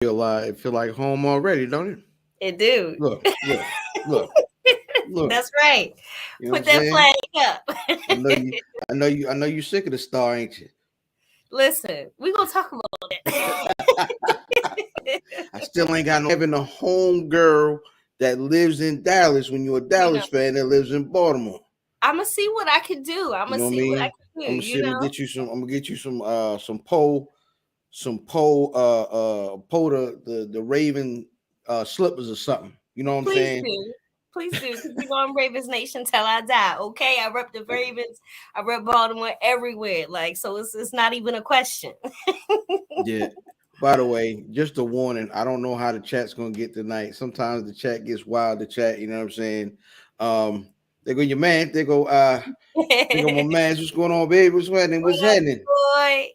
Feel like home already, don't it? It do. Look, look, look, look. That's right. You know what I'm Put that saying? flag up. I know you. I know you sick of the star, ain't you? Listen, we gonna talk about that. I still ain't got no having a home girl that lives in Dallas when you're a You know, Dallas fan that lives in Baltimore. I'm gonna see what I can do. I'm You gonna know what I see what I mean? can do. I'm gonna see. You know, I'm gonna get you some pole the Raven slippers or something. You know what I'm please saying? do. Please do, because you know I'm Ravens Nation till I die. Okay, I rep the Ravens. I rep Baltimore everywhere. Like, so it's not even a question. Yeah. By the way, just a warning. I don't know how the chat's gonna get tonight. Sometimes the chat gets wild. The chat, you know what I'm saying? They go your man. They go my man. What's going on, baby? What's happening? What's What up, happening? boy?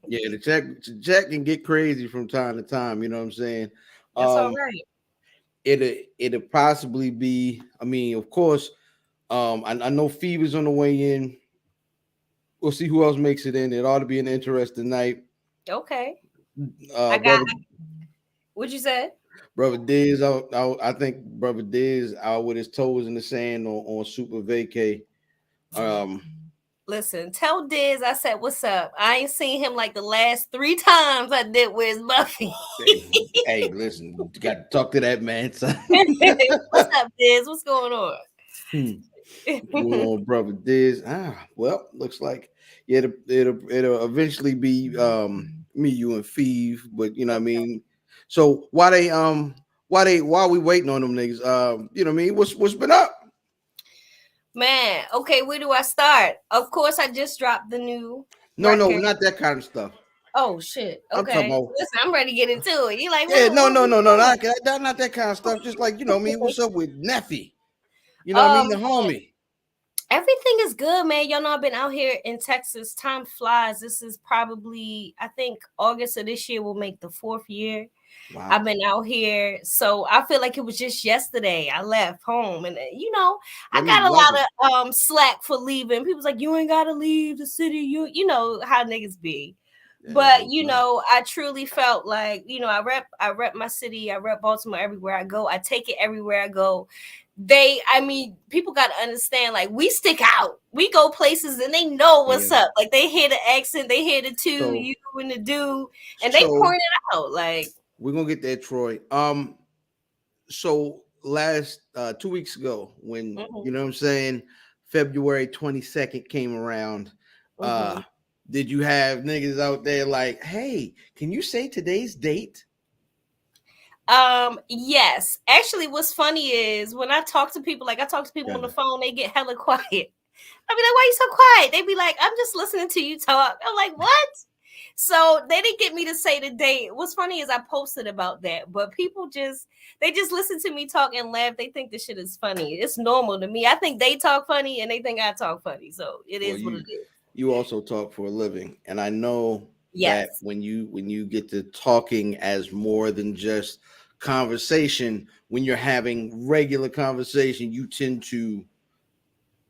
Yeah, the chat can get crazy from time to time. You know what I'm saying? That's all Um, right. it'll possibly be. I mean, of course. I know Fever's on the way in. We'll see who else makes it in. It ought to be an interesting night. Okay, I Uh, got brother, what you said. brother Diz, I think brother Diz out with his toes in the sand on Super Vacay. Um, Listen, tell Diz I said what's up. I ain't seen him like the last 3 times I did with Buffy. hey, listen, you got to talk to that man, son. What's up, Diz? What's going on? What's going on, brother Diz? Well, looks like yeah, it'll eventually be me, you, and Feeve, but you know what I mean. So why we waiting on them niggas? You know what I mean? What's been up? Man, okay, where do I start? Of course, I just dropped the new No, record. not that kind of stuff. Oh shit. I'm talking Okay. about Listen, I'm ready to get into it. You like yeah, what we no, doing? not that kind of stuff. Just like you know what I mean. What's up with Neffy? You know what I mean? The Um, homie. Everything is good, man. Y'all know I've been out here in Texas. Time flies. This is probably, I think, August of this year will make the 4th year. I've Wow. been out here, so I feel like it was just yesterday I left home, and I That means got you a like it. lot of slack for leaving. People's like, you ain't gotta leave the city. You know how niggas be. Yeah, But no doubt. I truly felt like I rep my city. I rep Baltimore everywhere I go. I take it everywhere I go. I mean, people got to understand. Like, we stick out. We go places and they know what's Yeah. up. Like, they hear the accent, they hear the two, So you and the do, and they so point it out. Like, we're gonna get there, Troy. So last 2 weeks ago, when mhm, you know what I'm saying, February 22nd came around, uh, mhm. did you have niggas out there like, hey, can you say today's date? Yes. Actually, what's funny is when I talk to people, like I talk to people on the Yeah. phone, they get hella quiet. I be like, why you so quiet? They be like, I'm just listening to you talk. I'm like, what? So they didn't get me to say the date. What's funny is I posted about that, but people they just listen to me talk and laugh. They think this shit is funny. It's normal to me. I think they talk funny and they think I talk funny. So it Well, is what it is. you also talk for a living, and I know that Yes. when you get to talking as more than just conversation, when you're having regular conversation, you tend to,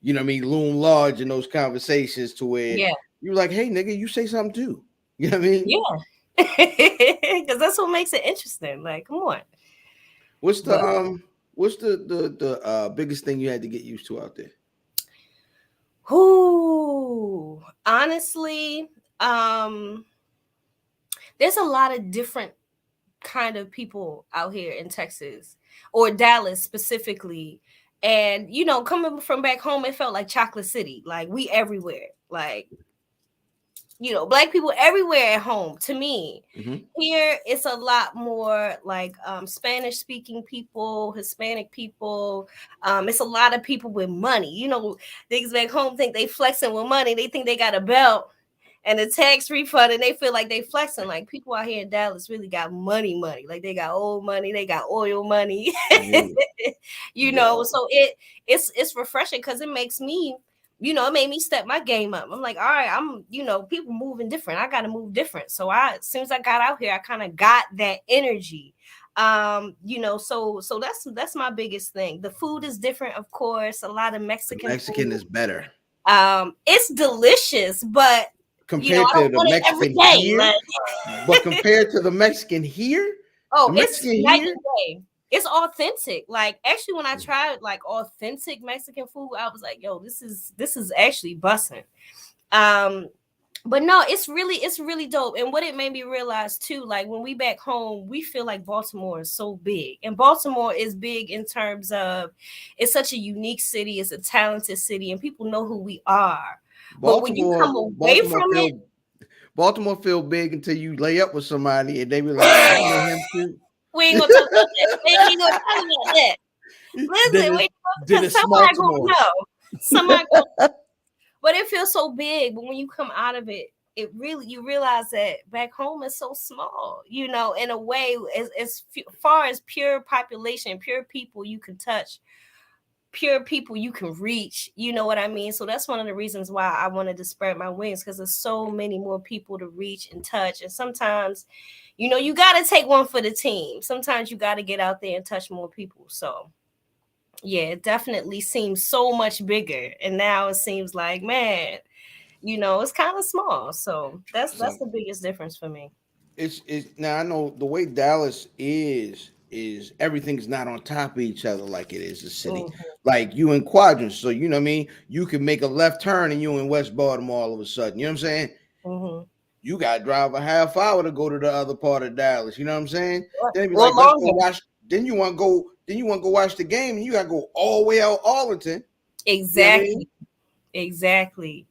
you know what I mean, loom large in those conversations to where Yeah. you're like, hey nigga, you say something too. You know what I mean? Yeah. Because that's what makes it interesting. Like, come on. What's the But biggest thing you had to get used to out there? who honestly, um, there's a lot of different kind of people out here in Texas or Dallas specifically. And coming from back home, it felt like Chocolate City. Like, we everywhere. Like, black people everywhere at home to me. Mm-hmm. Here it's a lot more like Spanish speaking people, Hispanic people. It's a lot of people with money. Niggas back home think they flexing with money. They think they got a belt and a tax refund, and they feel like they flexing. Like, people out here in Dallas really got money. Like, they got old money, they got oil money. Yeah, yeah, So it's refreshing because it makes me, it made me step my game up. I'm like, all right, people moving different. I got to move different. So as soon as I got out here, I kind of got that energy. So that's my biggest thing. The food is different, of course. A lot of the Mexican Mexican food. is better. It's delicious, but compared I to don't the want it every Mexican day. here, but Like, compared to the Mexican here, the oh, it's Mexican night here, and day. It's authentic. Like actually, when I tried like authentic Mexican food, I was like, yo, this is actually busting. Um, but no, it's really dope. And what it made me realize too, like when we back home, we feel like Baltimore is so big. And Baltimore is big in terms of it's such a unique city, it's a talented city, and people know who we are. But when you Baltimore, come away Baltimore from it, feel Baltimore feel big until you lay up with somebody and they be like, "Oh, I know him too." we ain't gonna talk about that. We ain't gonna talk about that. then Listen, it's wait, then because it's small somebody gonna tomorrow. know. Somebody gonna, but it feels so big. But when you come out of it, it really you realize that back home is so small. In a way, as far as pure population, pure people you can touch, pure people you can reach. You know what I mean? So that's one of the reasons why I wanted to spread my wings because there's so many more people to reach and touch. And sometimes, you got to take one for the team. Sometimes you got to get out there and touch more people. So yeah, it definitely seems so much bigger. And now it seems like, man, it's kind of small. So that's So the biggest difference for me. it's now I know the way Dallas is everything's not on top of each other like it is the city. Hmm. Like you in quadrants, so you know what I mean. You can make a left turn and you in West Baltimore all of a sudden. You know what I'm saying? Hmm. You got to drive a half hour to go to the other part of Dallas. You know what I'm saying? Then they be Or like, let's go longer. watch. Then you want to go. Then you want to go watch the game, and you got to go all the way out Arlington. You know what I mean? Exactly. Exactly.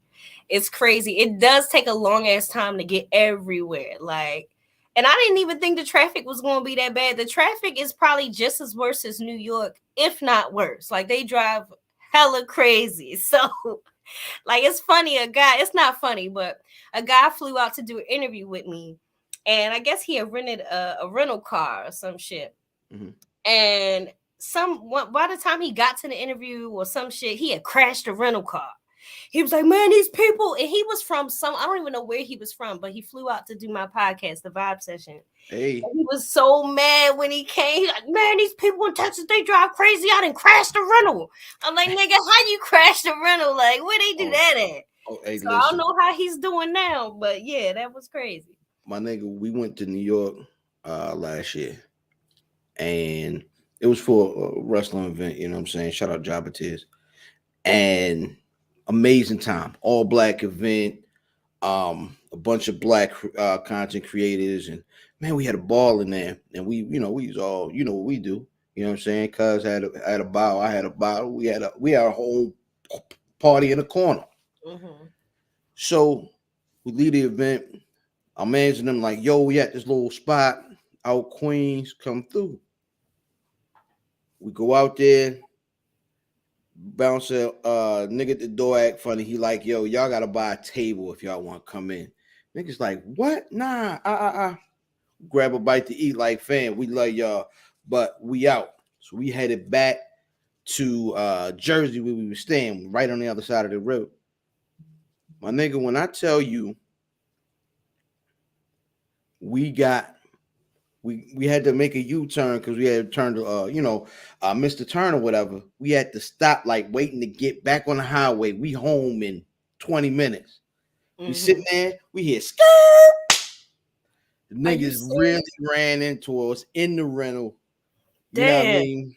It's crazy. It does take a long ass time to get everywhere. Like, and I didn't even think the traffic was going to be that bad. The traffic is probably just as worse as New York, if not worse. Like, they drive hella crazy. So, like, it's funny. It's not funny, but a guy flew out to do an interview with me. And I guess he had rented a rental car or some shit. Mm-hmm. And by the time he got to the interview or some shit, he had crashed a rental car. He was like, man, these people, and he was from I don't even know where he was from, but he flew out to do my podcast, the Vibe Session. Hey, And he was so mad when he came. He's like, man, these people in Texas, they drive crazy. I done crashed the rental. I'm like, nigga, how you crash the rental? Like, where they do oh, that at? hey, So I don't listen, know how he's doing now, but yeah, that was crazy. my nigga, we went to New York last year, and it was for a wrestling event. You know what I'm saying? Shout out Jabba Tiz. And amazing time, all black event, a bunch of black content creators, and man, we had a ball in there, and we was all, what we do, you know what I'm saying? Cuz had a bottle, I had a bottle, we had a whole party in the corner. Mm-hmm. So we leave the event, I'm managing them like, yo, we at this little spot out Queens, come through. We go out there, bouncer, nigga at the door act funny. He like, yo, y'all gotta buy a table if y'all want to come in. Niggas like, what? Nah, grab a bite to eat. Like, fam, we love y'all, but we out. So we headed back to Jersey where we were staying, right on the other side of the road. My nigga, when I tell you, we got we had to make a U-turn because we had to turn to Mr. Turn or whatever. We had to stop like waiting to get back on the highway. We home in 20 minutes. We Mm-hmm. sitting there, we hear skirt. The Are you niggas really serious? ran into us in the rental. You know what I Damn. mean?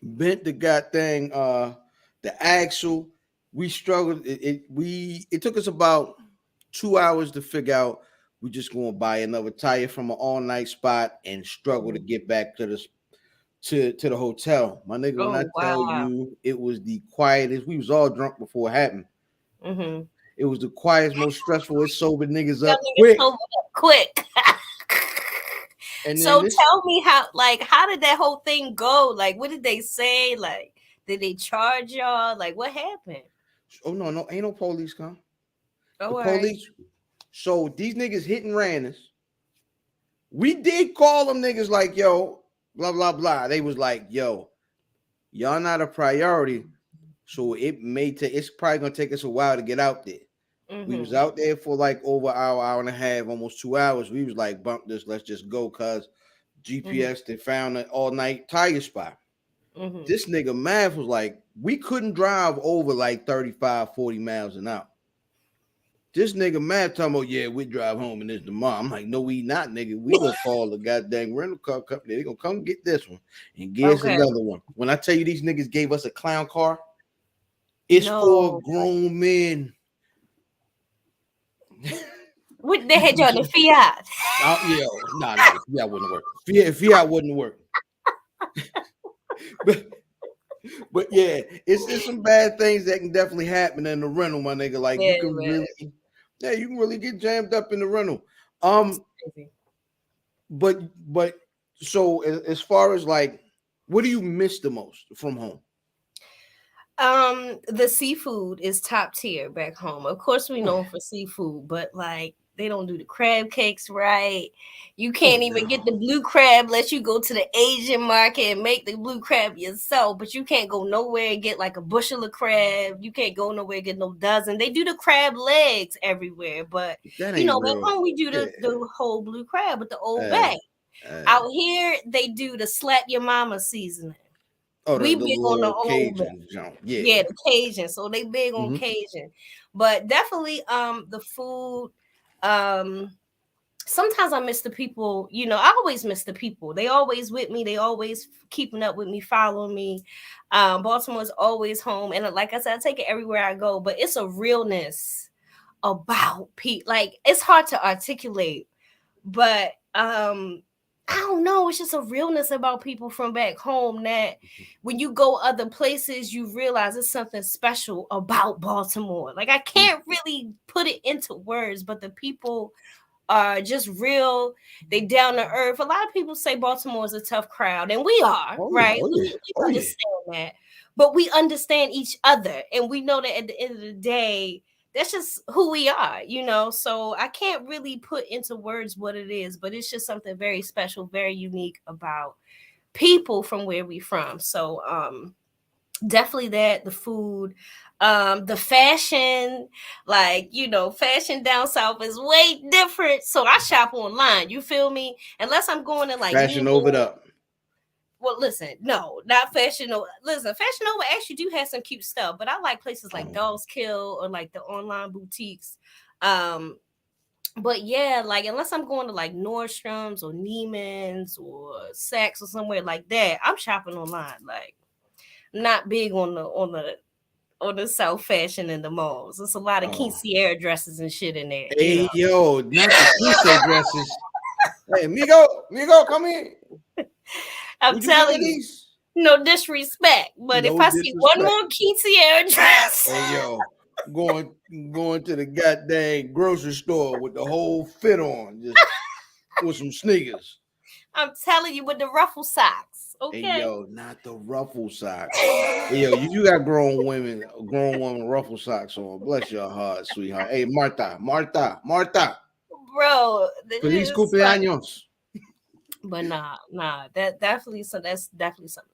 Bent the goddamn the axle. We struggled. It took us about 2 hours to figure out we just gonna buy another tire from an all-night spot and struggle to Mhm. get back to the hotel. My nigga, when I Oh tell wow. you it was the quietest, we was all drunk before it happened. Mm-hmm. It was the quietest, most stressful. It sobered niggas Y'all up niggas quick. sobered up quick. And then So this, tell me how did that whole thing go? Like, what did they say? Like, did they charge y'all? Like, what happened? oh no, ain't no police come. Oh, The all right. police. So these niggas hit and ran us. We did call them niggas like, yo, blah blah blah. They was like, yo, y'all not a priority. So it's probably gonna take us a while to get out there. We was Mm-hmm. out there for like over an hour and a half, almost 2 hours. We was like, bump this, let's just go, cause Mm-hmm. GPS they found an all night tire spot. Mm-hmm. This nigga math was like, we couldn't drive over like 35, 40 miles an hour. This nigga mad talking about, yeah, we drive home and this tomorrow. I'm like, no, we not, nigga. We gonna call the goddamn rental car company. They gonna come get this one and get us Okay. another one. When I tell you these niggas gave us a clown car, it's for No. grown men. What they had you on the Fiat? Yo, nah, the Fiat wouldn't work. Fiat wouldn't work. but but yeah, it's some bad things that can definitely happen in the rental, my nigga. Like you Yeah, can man. really, yeah, you can really get jammed up in the rental. It's crazy. But so as far as like, what do you miss the most from home? The seafood is top tier back home. Of course, we Oh, know for seafood, but like they don't do the crab cakes right. You oh can't even get no, the blue crab unless you go to the Asian market and make the blue crab yourself. But you can't go nowhere and get like a bushel of crab. You can't go nowhere and get no dozen. They do the crab legs everywhere, but that you ain't know back real. home we do Yeah, the whole blue crab with the old uh, bag. uh, Out here they do the slap your mama seasoning. oh We the big on the little old bag. Cajun jump. Yeah. Yeah, the Cajun. So they big on Mm-hmm. Cajun. But definitely the food um sometimes I miss the people, I always miss the people. They always with me. They always keeping up with me, following me. Baltimore's always home. And like I said, I take it everywhere I go, but it's a realness about people. Like it's hard to articulate, but I don't know, it's just a realness about people from back home that when you go other places you realize it's something special about Baltimore. Like I can't really put it into words, but the people are just real. They down to earth. A lot of people say Baltimore is a tough crowd, and we are, Oh yeah, right? oh yeah, We oh yeah. understand that, but we understand each other, and we know that at the end of the day, that's just who we are. So I can't really put into words what it is, but it's just something very special, very unique about people from where we from. So definitely that, the food, the fashion, like fashion down south is way different, so I shop online, you feel me, unless I'm going to like Fashion Neiman. over it up. Well, listen, no, not Fashion Nova. Listen, Fashion Nova actually do have some cute stuff, but I like places like Oh, Dolls Kill or like the online boutiques. um but yeah, like unless I'm going to like Nordstrom's or Neiman's or Saks or somewhere like that, I'm shopping online. Like not big on the South fashion in the malls. There's a lot of oh. Kinsey dresses and shit in there. Hey yo, not the Kise dresses. Hey, Migo, come in. I'm Would you give telling me you, these? no disrespect, but if No I see one disrespect. more Kinsey dress, Hey yo, going going to the goddamn grocery store with the whole fit on, just with some sneakers. I'm telling you with the ruffle socks. Hey Okay. yo, not the ruffle socks. Hey yo, you got grown woman ruffle socks on. Bless your heart, sweetheart. Hey Marta, Bro, this feliz is funny. cumpleaños. But nah, that's definitely some of the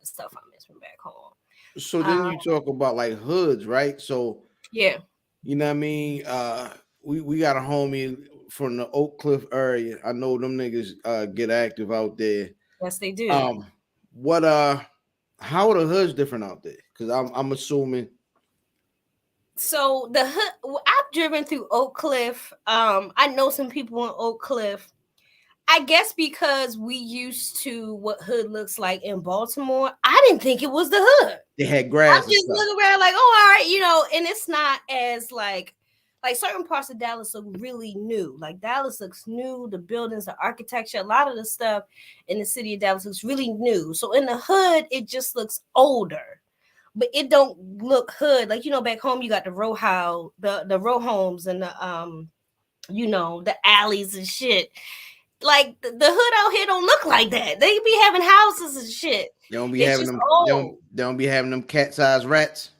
stuff I miss from back home. So then Um, you talk about like hoods, right? So yeah, you know what I mean? We got a homie from the Oak Cliff area. I know them niggas get active out there. yes they do. Um, what how are the hoods different out there? Because I'm assuming. So the hood, I've driven through Oak Cliff. I know some people in Oak Cliff. I guess because we used to what hood looks like in Baltimore, I didn't think it was the hood. They had I'm grass and just stuff. looking around like, oh, all right, and it's not as like certain parts of Dallas look really new. Like Dallas looks new, the buildings, the architecture, a lot of the stuff in the city of Dallas looks really new. So in the hood, it just looks older. But it don't look hood. Like, back home you got the row house, the row homes and the alleys and shit. Like the hood out here don't look like that. They be having houses and shit. They don't be It's having just them. old. They don't be having them cat-sized rats.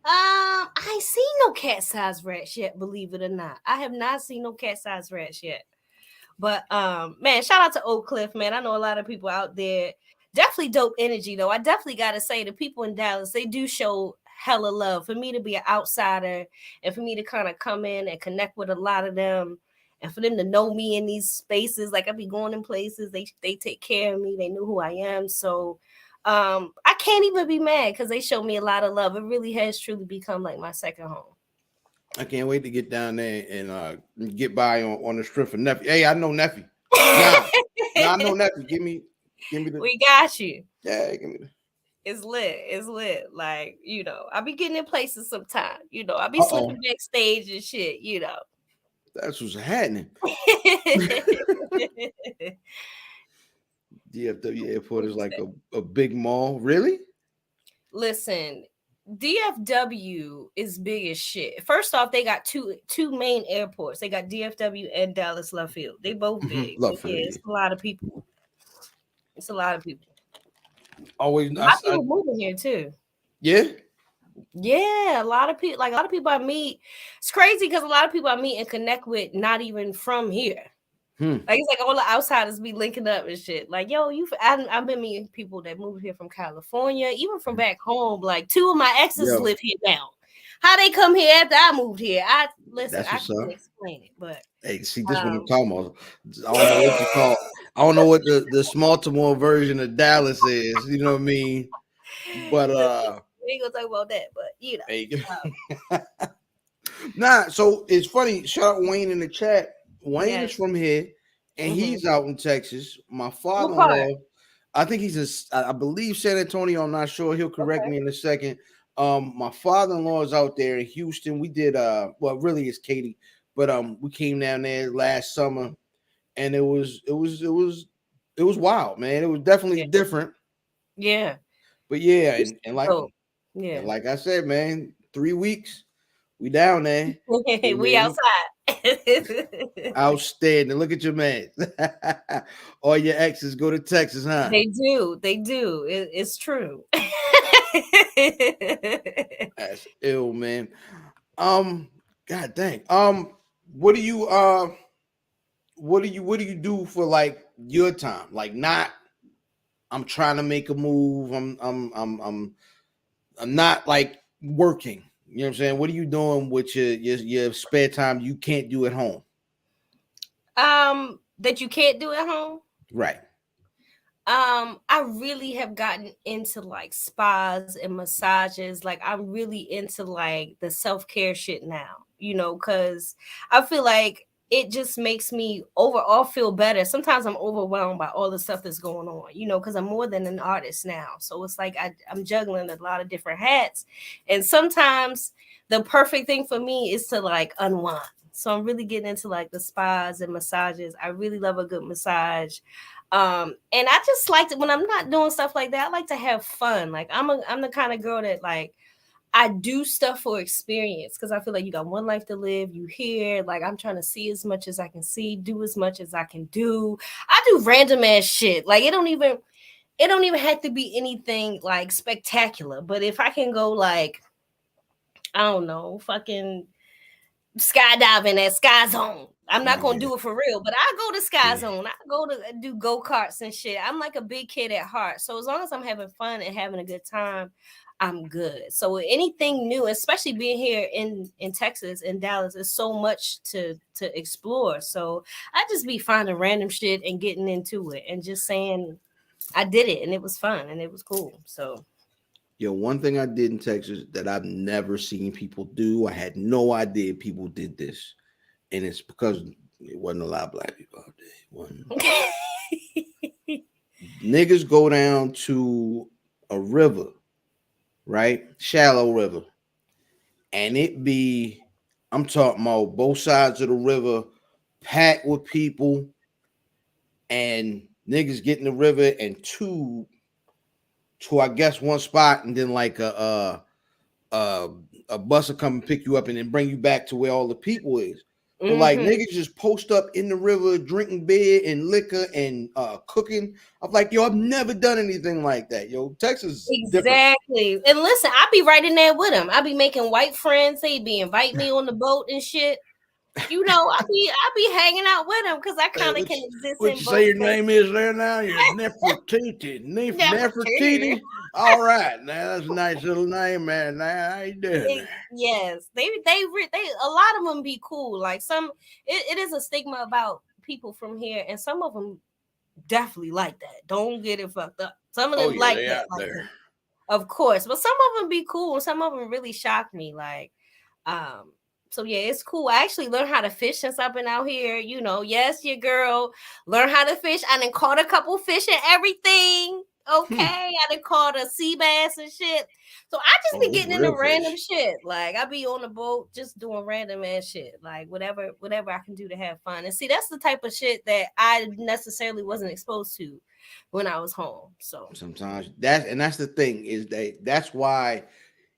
I ain't seen no cat size rats yet, believe it or not. I have not seen no cat size rats yet. But man, shout out to Oak Cliff, man. I know a lot of people out there. Definitely dope energy though. I definitely gotta say the people in Dallas, they do show hella love. For me to be an outsider and for me to kind of come in and connect with a lot of them and for them to know me in these spaces, like I be going in places, they take care of me, they know who I am. So I can't even be mad because they show me a lot of love. It really has truly become like my second home. I can't wait to get down there and get by on the strip for Neffly. Hey, I know Neffly. Nah, nah, I know Neffly. Give me the We got you. yeah. Give me the. It's lit. It's lit. Like, I be getting in places sometime. I be Uh oh, slipping backstage and shit. that's what's happening. DFW Airport is like a big mall. Really? Listen, DFW is big as shit. First off, they got two main airports. They got DFW and Dallas Love Field. They both big. Love But for yeah, you. it's a lot of people. It's a lot of people. Always, A lot of people moving here too. yeah. Yeah, a lot of people. Like a lot of people I meet. It's crazy because a lot of people I meet and connect with not even from here. Like it's like all the outsiders be linking up and shit. Like, yo, I've been meeting people that moved here from California, even from back home. Like two of my exes Yo, live here now. How they come here after I moved here? I that's I what's can't up. explain it, but Hey, see, this what I'm um, talking about. I don't know what you call. I don't know what the Baltimore version of Dallas is. You know what I mean? But we ain't gonna talk about that. But hey, um, nah. So it's funny. Shout out Wayne in the chat. Wayne is yes. from here, and Mm-hmm. he's out in Texas. My What part? father-in-law, I think he's in, I believe San Antonio. I'm not sure. He'll correct Okay. me in a second. My father-in-law is out there in Houston. We did well, really it's Katie, but we came down there last summer, and it was wild, man. It was definitely Yeah. different. Yeah. But yeah, It's and like dope. and Yeah. like I said, man, 3 weeks we down there. You know what I We mean? outside. Outstanding. Look at your man. All your exes go to Texas, huh? They do. They do. It's true. That's ill, man. God dang. What do you what do you do for like your time? Like not I'm trying to make a move. I'm not like working. You know what I'm saying? What are you doing with your spare time you can't do at home? that you can't do at home. Right. I really have gotten into like spas and massages. Like I'm really into like the self-care shit now, because I feel like it just makes me overall feel better. Sometimes I'm overwhelmed by all the stuff that's going on, because I'm more than an artist now. So it's like I'm juggling a lot of different hats. And sometimes the perfect thing for me is to like unwind. So I'm really getting into like the spas and massages. I really love a good massage. And I just like to, when I'm not doing stuff like that, I like to have fun. Like I'm the kind of girl that like I do stuff for experience because I feel like you got one life to live. You here, like I'm trying to see as much as I can see, do as much as I can do. I do random ass shit. Like it don't even have to be anything like spectacular. But if I can go like, I don't know, fucking skydiving at Sky Zone. I'm Oh not gonna yeah. do it for real, but I go to Sky Yeah. Zone. I go to do go karts and shit. I'm like a big kid at heart, so as long as I'm having fun and having a good time, I'm good. So anything new, especially being here in Texas in Dallas, is so much to explore. So I just be finding random shit and getting into it and just saying I did it and it was fun and it was cool. So Yo, one thing I did in Texas that I've never seen people do, I had no idea people did this. And it's because it wasn't a lot of black people out there. It wasn't. Niggas go down to a river, right? Shallow river. And it be, I'm talking about both sides of the river packed with people and niggas get in the river and to I guess one spot and then like uh, a bus will come and pick you up and then bring you back to where all the people is. But like hmm niggas just post up in the river drinking beer and liquor and cooking. I'm like, yo, I've never done anything like that. Yo, Texas is different. Exactly. And listen, I be right in there with them. I be making white friends. They be invite me on the boat and shit. I be hanging out with them because I Hey, kind of can exist what in you say both your places. name is there now? You're Nefertiti. Never too. Nefertiti. All right. Now that's a nice little name, man. Now how you doing there? Yes, they a lot of them be cool. Like it is a stigma about people from here, and some of them definitely like that. Don't get it fucked up. Some of Oh them yeah, like they that, out there. of course, but some of them be cool. Some of them really shock me. Um, So yeah, it's cool. I actually learned how to fish since I've been out here. You know, yes, your girl learned how to fish. I done caught a couple fish and everything. Okay, Hmm. I done caught a sea bass and shit. So I just be Oh, getting into real random fish. shit. Like I be on the boat just doing random ass shit. Like whatever I can do to have fun. And see, that's the type of shit that I necessarily wasn't exposed to when I was home. So Sometimes that's the thing is that's why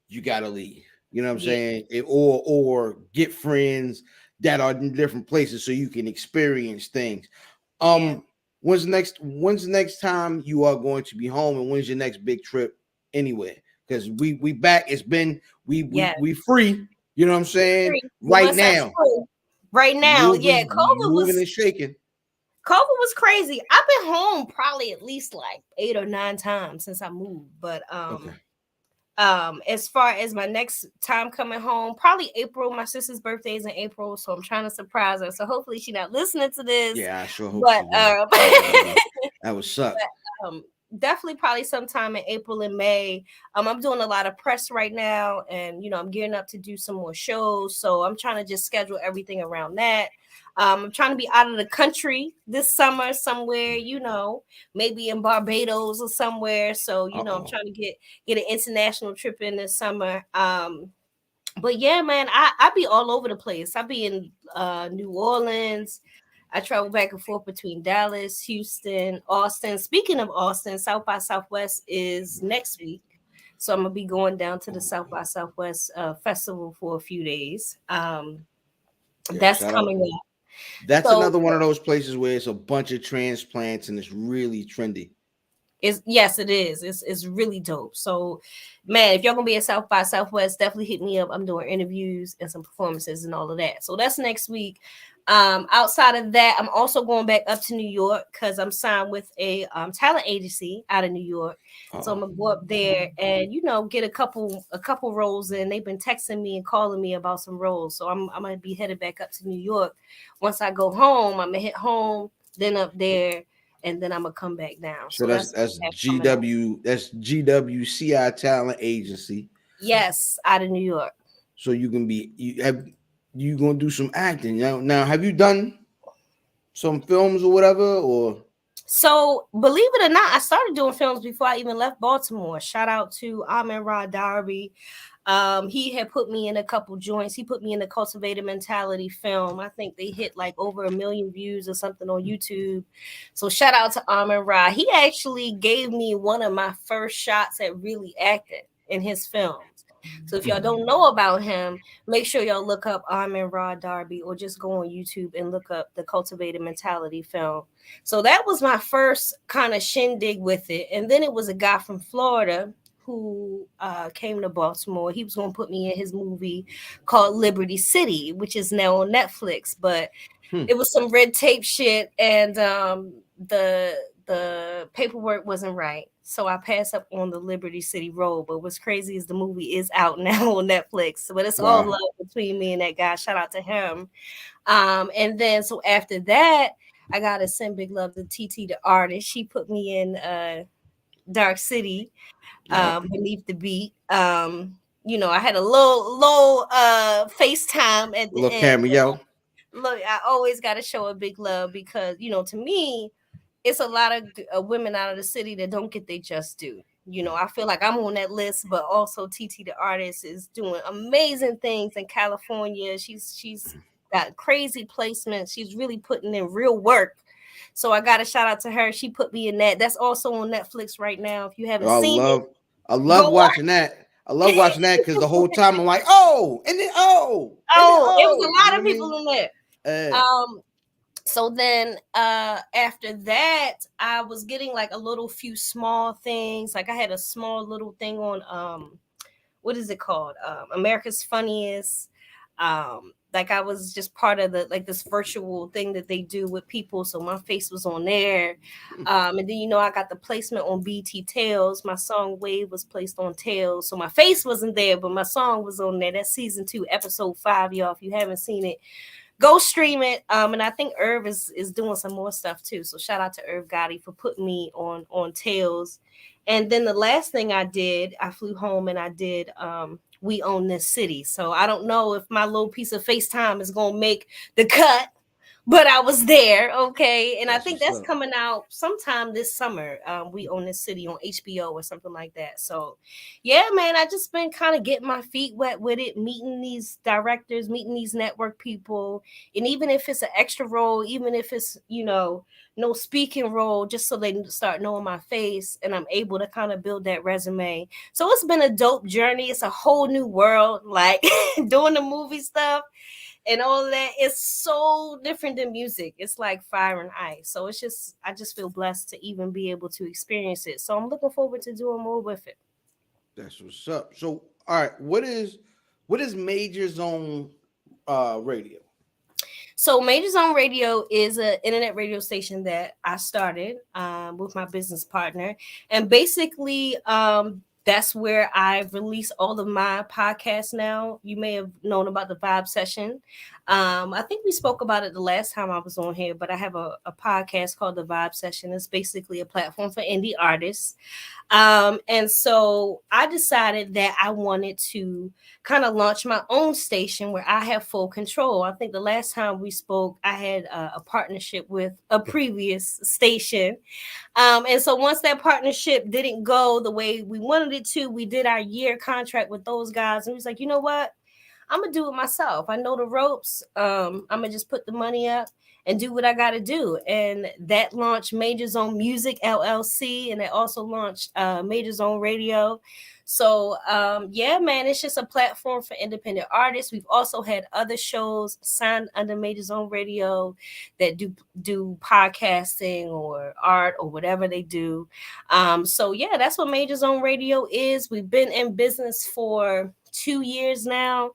you gotta leave. You know what I'm yeah, saying? Or get friends that are in different places so you can experience things. yeah, Um, when's the next time you are going to be home, and when's your next big trip anywhere? Because we back. It's been yeah. we free. You know what I'm saying? Right Once I now, flew, right now, yeah, COVID moving was and shaking. crazy. I've been home probably at least like 8 or 9 times since I moved. But Okay. as far as my next time coming home, probably April. My sister's birthday is in April, so I'm trying to surprise her. So hopefully she's not listening to this. Yeah, I sure hope But she not. That would suck. um definitely probably sometime in April and May. I'm doing a lot of press right now, and I'm gearing up to do some more shows. So I'm trying to just schedule everything around that. I'm trying to be out of the country this summer somewhere, maybe in Barbados or somewhere. So, I'm Uh-oh. trying to get an international trip in this summer. But yeah, man, I be all over the place. I be in New Orleans. I travel back and forth between Dallas, Houston, Austin. Speaking of Austin, South by Southwest is next week. So I'm gonna be going down to the South by Southwest festival for a few days. Yeah, That's shout out. coming up. That's So another one of those places where it's a bunch of transplants and it's really trendy. it's yes, it is. It's really dope. So, man, if y'all gonna be at South by Southwest, definitely hit me up. I'm doing interviews and some performances and all of that. So that's next week. Outside of that, I'm also going back up to New York because I'm signed with a talent agency out of New York. So I'm Uh-oh. gonna go up there and get a couple roles in. They've been texting me and calling me about some roles. So I'm gonna be headed back up to New York. Once I go home, I'm gonna hit home, then up there, and then I'm gonna come back down. So So that's that's what that's I have coming up. GWCI Talent Agency. Yes, out of New York. So you can be you gonna do some acting now. Have you done some films or whatever? Or So believe it or not, I started doing films before I even left Baltimore. Shout out to Amin Rod Darby. He had put me in a couple joints. He put me in the Cultivated Mentality film. I think they hit like over 1 million views or something on YouTube. So shout out to Amin Rod. He actually gave me one of my first shots at really acting in his films. So if y'all don't know about him, make sure y'all look up Amin Rod Darby or just go on YouTube and look up the Cultivated Mentality film. So that was my first kind of shindig with it. And then it was a guy from Florida who came to Baltimore. He was going to put me in his movie called Liberty City, which is now on Netflix. But hmm. it was some red tape shit, and the paperwork wasn't right. So I passed up on the Liberty City role. But what's crazy is the movie is out now on Netflix. But it's all Wow. love between me and that guy. Shout out to him. And then so after that, I gotta send big love to TT the artist. She put me in Dark City, Yep. beneath the beat. I had a low FaceTime at the Little end. cameo. Look, I always gotta show a big love because to me, it's a lot of women out of the city that don't get their just due. I feel like I'm on that list, but also TT the artist is doing amazing things in California. She's got crazy placements. She's really putting in real work. So I got to shout out to her. She put me in that. That's also on Netflix right now. If you haven't I seen it, love I go love watch. watching that. I love watching that because the whole time I'm like, oh, and then oh, and then Oh, it was oh. a You know lot what of I mean? people in there. Uh, Um, so then after that, I was getting like a little few small things. Like I had a small little thing on what is it called? America's Funniest. Like I was just part of the like this virtual thing that they do with people. So my face was on there. And then I got the placement on BT Tales. My song Wave was placed on Tales. So my face wasn't there, but my song was on there. That's season 2, episode 5, y'all. If you haven't seen it, go stream it. And I think Irv is doing some more stuff too. So shout out to Irv Gotti for putting me on Tales. And then the last thing I did, I flew home and I did We Own This City. So I don't know if my little piece of FaceTime is gonna make the cut, but I was there, okay. And I That's think what's that's up. coming out sometime this summer. We Own This City on HBO or something like that. So, yeah, man, I just been kind of getting my feet wet with it, meeting these directors, meeting these network people, and even if it's an extra role, even if it's no speaking role, just so they start knowing my face, and I'm able to kind of build that resume. So it's been a dope journey. It's a whole new world, like doing the movie stuff and all of that is so different than music. It's like fire and ice. So it's just I just feel blessed to even be able to experience it. So I'm looking forward to doing more with it. That's what's up. So, all right, what is Major Zone radio? So Major Zone Radio is an internet radio station that I started with my business partner, and basically that's where I release all of my podcasts now. You may have known about the Vibe Session. I think we spoke about it the last time I was on here, but I have a podcast called the Vibe Session. It's basically a platform for indie artists. And so I decided that I wanted to kind of launch my own station where I have full control. I think the last time we spoke, I had a partnership with a previous station. And so once that partnership didn't go the way we wanted it to, we did our year contract with those guys. And we was like, you know what? I'm gonna do it myself. I know the ropes. I'm gonna just put the money up and do what I gotta do. And that launched Major Zone Music LLC, and it also launched Major Zone Radio. So yeah, man, it's just a platform for independent artists. We've also had other shows signed under Major Zone Radio that do podcasting or art or whatever they do. So yeah, that's what Major Zone Radio is. We've been in business for 2 years now.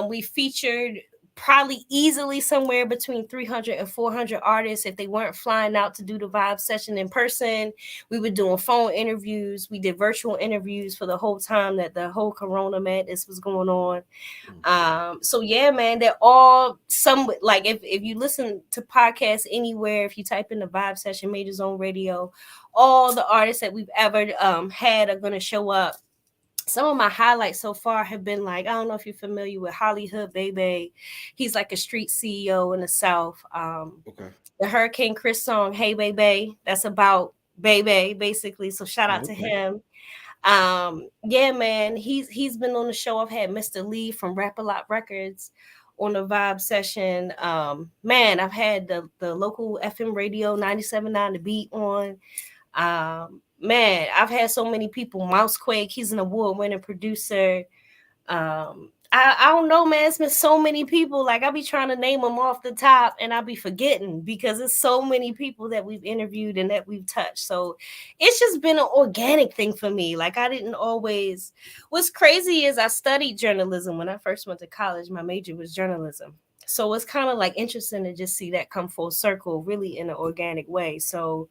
We featured probably easily somewhere between 300 and 400 artists. If they weren't flying out to do the Vibe Session in person, we were doing phone interviews. We did virtual interviews for the whole time that the whole Corona madness was going on. So yeah, man, they're all some like if you listen to podcasts anywhere, if you type in the Vibe Session Major Zone Radio, all the artists that we've ever had are going to show up. Some of my highlights so far have been like, I don't know if you're familiar with Hollywood Baby. He's like a street CEO in the South. Okay. The Hurricane Chris song, Hey Baby, that's about Baby, basically. So shout out to Okay. him. Yeah, man, he's been on the show. I've had Mr. Lee from Rap A Lot Records on the Vibe Session. Man, I've had the local FM radio 97.9 The Beat on. Man, I've had so many people. Mousequake, he's an award-winning producer. I don't know, man. It's been so many people. Like I be trying to name them off the top, and I be forgetting because it's so many people that we've interviewed and that we've touched. So it's just been an organic thing for me. Like I didn't always. What's crazy is I studied journalism when I first went to college. My major was journalism. So it's kind of like interesting to just see that come full circle, really in an organic way. So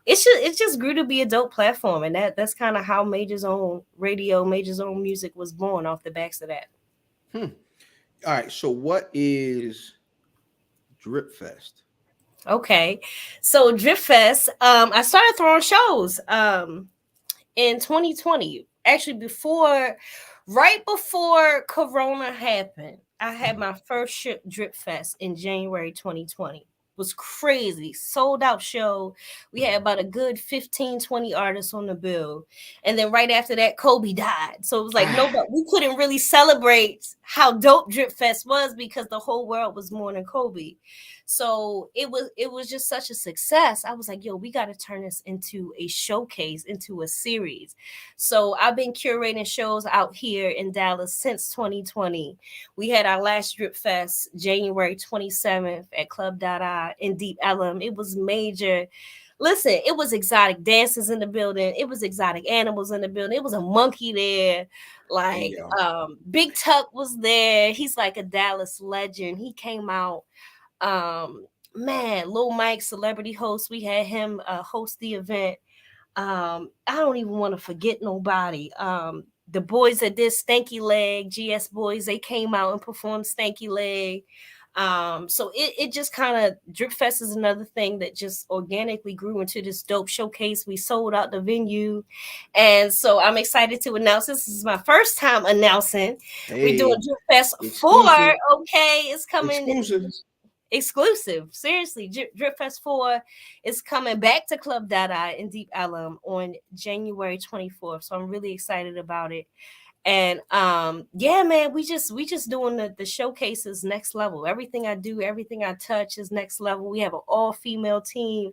it just grew to be a dope platform, and that's kind of how Major Zone Radio, Major Zone Music was born off the backs of that. Hmm. All right. So, what is Drip Fest? Okay, so Drift Fest, I started throwing shows in 2020. Actually, right before Corona happened, I had my first Drip Fest in January 2020. Was crazy, sold out show. We had about a good 15, 20 artists on the bill, and then right after that Kobe died, so it was like Ah, nobody, we couldn't really celebrate how dope Drip Fest was because the whole world was mourning Kobe. So it was just such a success. I was like, yo, we got to turn this into a showcase, into a series. So I've been curating shows out here in Dallas since 2020. We had our last Drip Fest January 27th at Club Dada in Deep Ellum. It was major. Listen, it was exotic dancers in the building. It was exotic animals in the building. It was a monkey there. hey Like yo. Big Tuck was there. He's like a Dallas legend. He came out. Man, Lil Mike, celebrity host. We had him host the event. I don't even want to forget nobody. The boys that did Stanky Leg, GS Boys, they came out and performed Stanky Leg. So it just kind of Drip Fest is another thing that just organically grew into this dope showcase. We sold out the venue, and so I'm excited to announce this is my first time announcing we're doing Hey, Drip Fest 4. exclusive, Okay, it's coming exclusive. exclusive. Seriously, Drip Fest 4 is coming back to Club Dada in Deep Ellum on January 24th. So I'm really excited about it. And yeah, man, we just doing the showcases next level. Everything I do, everything I touch is next level. We have an all-female team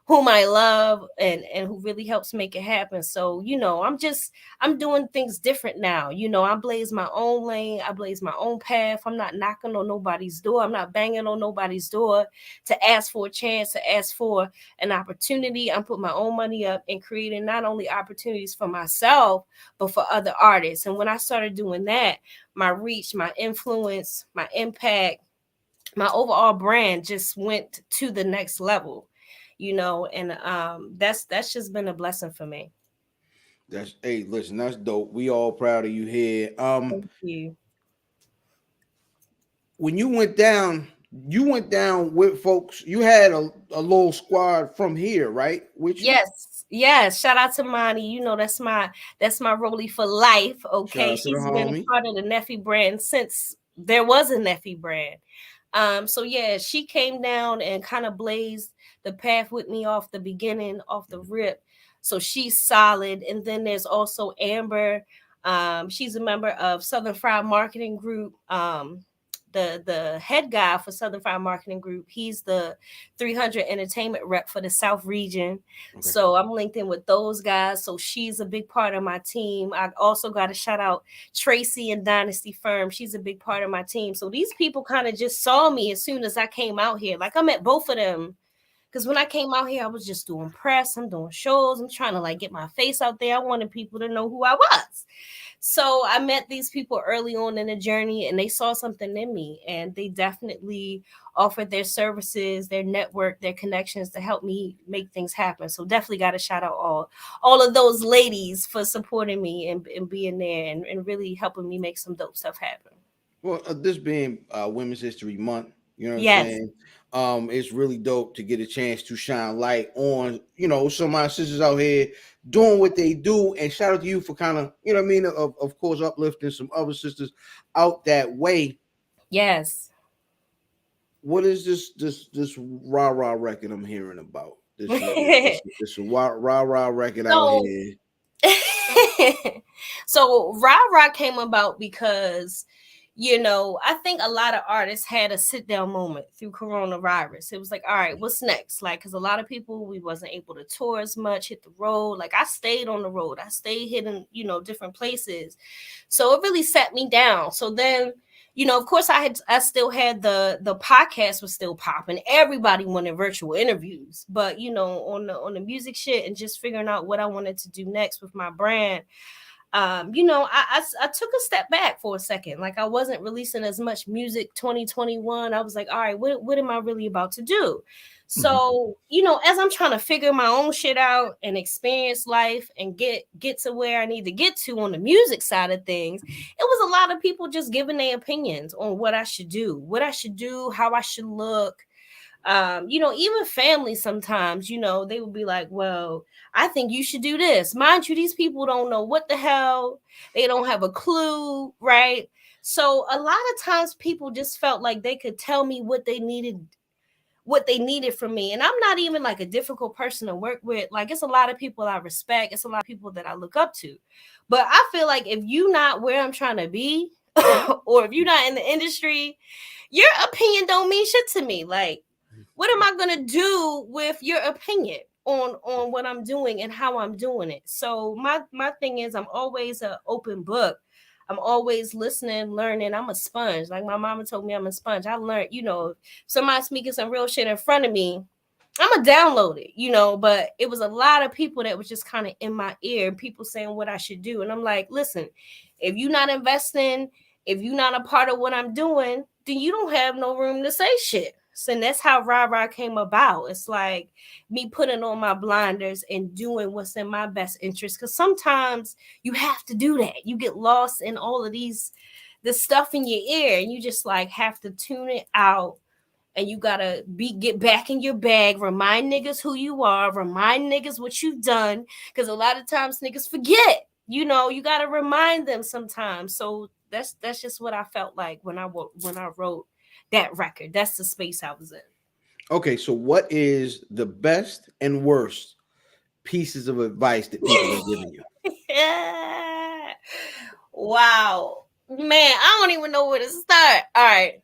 whom I love and who really helps make it happen. So, I'm doing things different now. I blaze my own lane, I blaze my own path. I'm not knocking on nobody's door. I'm not banging on nobody's door to ask for a chance, to ask for an opportunity. I'm putting my own money up and creating not only opportunities for myself, but for other artists. And when I started doing that, my reach, my influence, my impact, my overall brand just went to the next level, and that's just been a blessing for me. That's hey, listen, that's dope. We all proud of you here. Thank you. When you went down with folks. You had a little squad from here, right? With you. Yes, shout out to Monty. That's my Rolly for life. Shout Okay, out to the she's been a homie. part of the Neffy brand since there was a Neffy brand. So yeah, she came down and kind of blazed the path with me off the beginning, off the rip. So she's solid. And then there's also Amber. She's a member of Southern Fried Marketing Group. The head guy for Southern Fried Marketing Group, he's the 300 entertainment rep for the South region. Okay. So I'm linked in with those guys. So she's a big part of my team. I also got to shout out Tracy and Dynasty Firm. She's a big part of my team. So these people kind of just saw me as soon as I came out here. Like I met both of them. Because when I came out here, I was just doing press, I'm doing shows, I'm trying to like get my face out there. I wanted people to know who I was. So I met these people early on in the journey and they saw something in me and they definitely offered their services, their network, their connections to help me make things happen. So definitely got to shout out all of those ladies for supporting me and being there and really helping me make some dope stuff happen. Well, this being Women's History Month, you know what I'm Yes. saying? It's really dope to get a chance to shine light on, some of my sisters out here doing what they do. And shout out to you for kind of, what I mean, of course, uplifting some other sisters out that way. Yes. What is this rah rah record I'm hearing about? This rah rah record out So here. so Rah Rah came about because, I think a lot of artists had a sit down moment through coronavirus. It was like, all right, what's next? Like, because a lot of people, we wasn't able to tour as much, hit the road. Like, I stayed on the road, I stayed hitting, different places. So it really set me down. So then, of course, I still had the podcast was still popping. Everybody wanted virtual interviews, but on the music shit and just figuring out what I wanted to do next with my brand, I took a step back for a second. Like I wasn't releasing as much music 2021. I was like, all right, what am I really about to do? So, as I'm trying to figure my own shit out and experience life and get to where I need to get to on the music side of things, it was a lot of people just giving their opinions on what I should do, how I should look. Even family sometimes, they would be like, well, I think you should do this. Mind you, these people don't know what the hell, they don't have a clue, right? So a lot of times people just felt like they could tell me what they needed from me. And I'm not even like a difficult person to work with. Like it's a lot of people I respect, it's a lot of people that I look up to. But I feel like if you not where I'm trying to be, or if you're not in the industry, your opinion don't mean shit to me. Like, what am I gonna do with your opinion on what I'm doing and how I'm doing it? So my thing is I'm always an open book. I'm always listening, learning. I'm a sponge. Like my mama told me I'm a sponge. I learned, if somebody's speaking some real shit in front of me, I'm gonna download it, but it was a lot of people that was just kind of in my ear, people saying what I should do. And I'm like, listen, if you're not investing, if you're not a part of what I'm doing, then you don't have no room to say shit. So and that's how Rah Rah came about. It's like me putting on my blinders and doing what's in my best interest. Because sometimes you have to do that. You get lost in all of the stuff in your ear, and you just like have to tune it out. And you gotta get back in your bag, remind niggas who you are, remind niggas what you've done, because a lot of times niggas forget. You know, you gotta remind them sometimes. So that's just what I felt like when I wrote that record. That's the space I was in. Okay, so what is the best and worst pieces of advice that people have given you? Wow, man, I don't even know where to start. All right,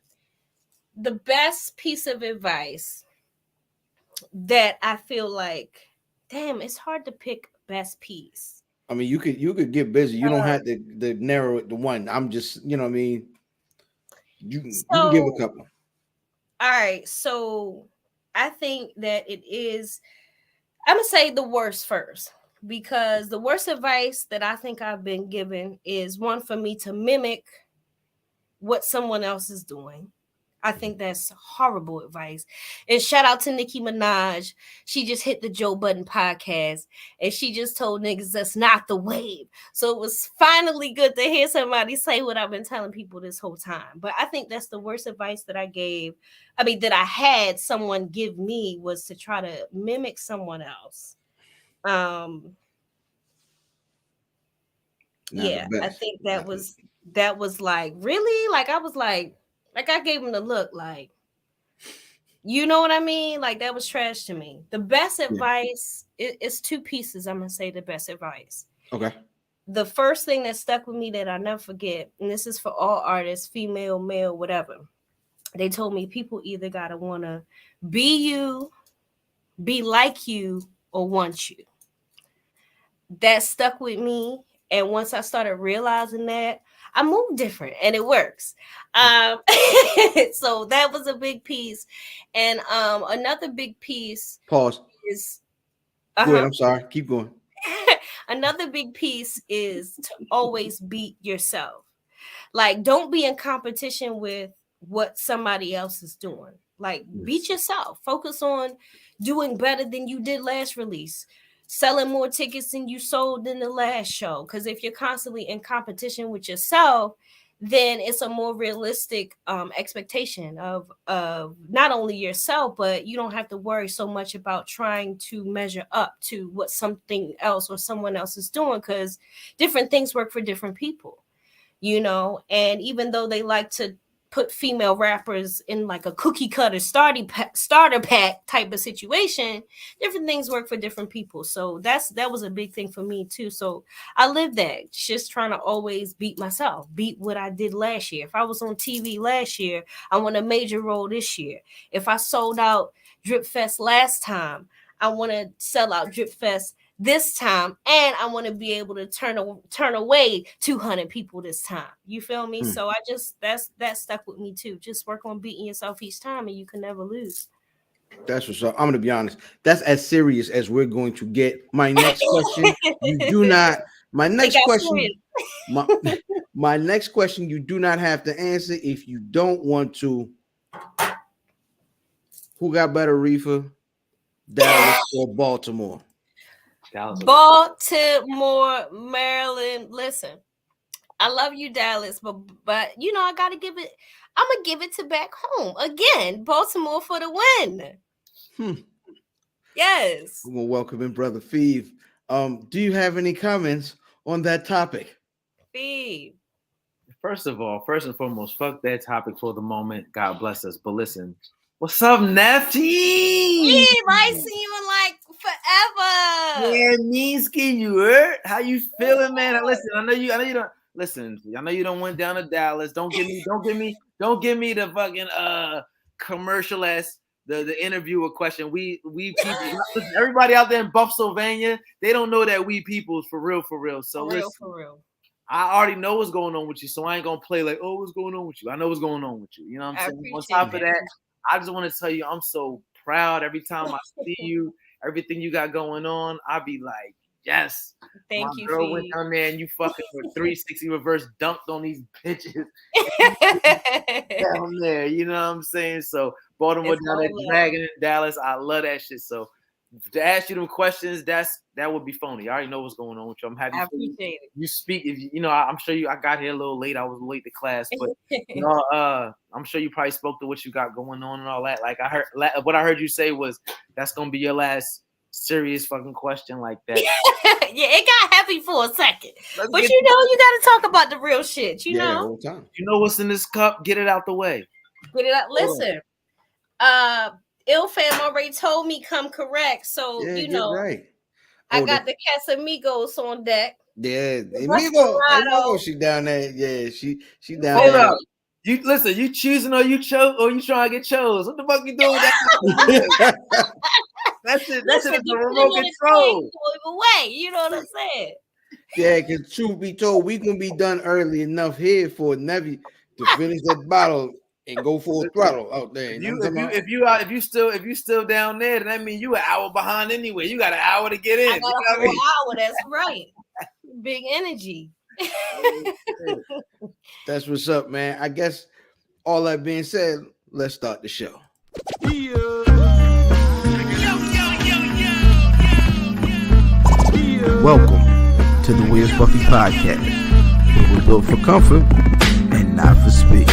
the best piece of advice that I feel like, damn, it's hard to pick best piece. I mean, you could get busy. You don't have to narrow it to one. I'm just, you know what I mean? You can give a So, couple. all right, so I think that it is, I'm gonna say the worst first, because the worst advice that I think I've been given is one for me to mimic what someone else is doing. I think that's horrible advice. And shout out to Nicki Minaj. She just hit the Joe Budden podcast and she just told niggas that's not the wave. So it was finally good to hear somebody say what I've been telling people this whole time. But I think that's the worst advice that I gave. I mean, that I had someone give me, was to try to mimic someone else. Um, Not the yeah, I best. think Not the, that was like, really? Like I was like I gave him the look, like, you know what I mean? Like that was trash to me. The best yeah. advice is two pieces. I'm gonna say the best advice. Okay. The first thing that stuck with me that I never forget, and this is for all artists, female, male, whatever. They told me people either gotta wanna be you, be like you, or want you. That stuck with me. And once I started realizing that, I move different and it works. So that was a big piece. And another big piece Pause. is Go ahead. uh-huh. I'm sorry. Keep going. Another big piece is to always beat yourself. Like, don't be in competition with what somebody else is doing. Like, beat yourself. Focus on doing better than you did last release, selling more tickets than you sold in the last show. Because if you're constantly in competition with yourself, then it's a more realistic expectation of not only yourself, but you don't have to worry so much about trying to measure up to what something else or someone else is doing, because different things work for different people, you know. And even though they like to put female rappers in like a cookie cutter starter pack type of situation, different things work for different people. So that was a big thing for me too. So I lived that, just trying to always beat myself, beat what I did last year. If I was on TV last year, I want a major role this year. If I sold out Drip Fest last time, I want to sell out Drip Fest this time, and I want to be able to turn away 200 people this time. You feel me? So I just, that stuck with me too. Just work on beating yourself each time, and you can never lose. That's what's up. I'm gonna be honest. That's as serious as we're going to get. My next question, you do not. My It next got question, serious. my my next question, you do not have to answer if you don't want to. Who got better, Reefa, Dallas or Baltimore? Baltimore, Maryland. Listen, I love you, Dallas, but you know I gotta give it. I'm gonna give it to back home again. Baltimore for the win. Yes. We're gonna welcome in Brother Feeve. Do you have any comments on that topic? Fee. First of all, first and foremost, fuck that topic for the moment. God bless us. But listen, what's up, Neffly? Fee, I see you in like forever. Yeah, Meansky, you hurt? How you feeling, man? Listen, I know you don't listen. I know you don't went down to Dallas. Don't give me the fucking commercial ass the interviewer question. We people, listen, everybody out there in Buffsylvania, they don't know that we people's for real, for real. So listen, For real. I already know what's going on with you, so I ain't gonna play like, oh, what's going on with you? I know what's going on with you. You know what I'm saying? On top of that, I just want to tell you, I'm so proud every time I see you, everything you got going on. I be like, yes. Thank my you, girl Fee. went down there and you fucking with 360 reverse dunked on these bitches down there. You know what I'm saying? So Baltimore down there dragging in Dallas. I love that shit. So to ask you them questions, that would be phony. I already know what's going on with you. I'm happy. I appreciate it. You speak. I'm sure I got here a little late. I was late to class, but I'm sure you probably spoke to what you got going on and all that. Like I heard, what I heard you say was that's gonna be your last serious fucking question like that. Yeah, it got heavy for a second, but you got to talk about the real shit. You know, all the time. You know what's in this cup. Get it out the way. Get it out. Listen, Ill Fam already told me come correct, so you know, right. I got the Casamigos on deck. Yeah, Amigo, she down there. Yeah, she down Hold there. up. You listen, you choosing or you chose or you trying to get chose? What the fuck you doing with that? That's it. That's it. The remote control. Away, you know what I'm saying? Yeah, because truth be told, we gonna be done early enough here for Neffly to finish that bottle and go full throttle out there. If you still down there, then that means you an hour behind anyway. You got an hour to get in. I got a whole hour. That's right. Big energy. That's what's up, man. I guess all that being said, let's start the show. Welcome to the Where's Buffy podcast, where we're built for comfort and not for speed.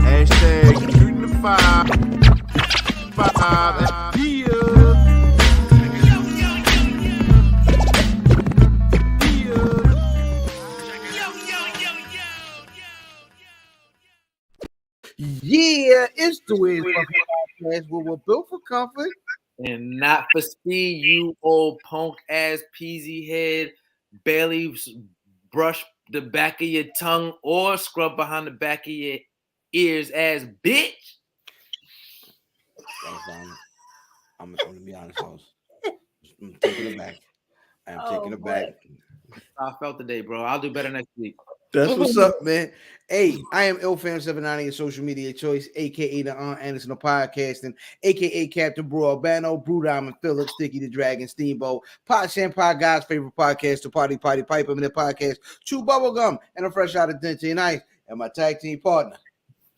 Hashtag shooting the five. Yeah, it's the Where's Buffy podcast, where we're built for comfort and not for speed. You old punk ass peasy head, barely brush the back of your tongue or scrub behind the back of your ears ass bitch. I'm gonna be honest, folks. I'm taking it back. Taking it back. I felt today, bro. I'll do better next week. That's what's up, man. Hey, I am IlFam790, your social media choice, aka the Anderson of podcasting, aka Captain Brew Albano, Brew Diamond Phillips, Sticky the Dragon, Steamboat, Pot Champagne, God's favorite podcast, the Party Pipe, and the podcast, Chew Bubblegum, and a fresh out of Dente and Ice, and my tag team partner.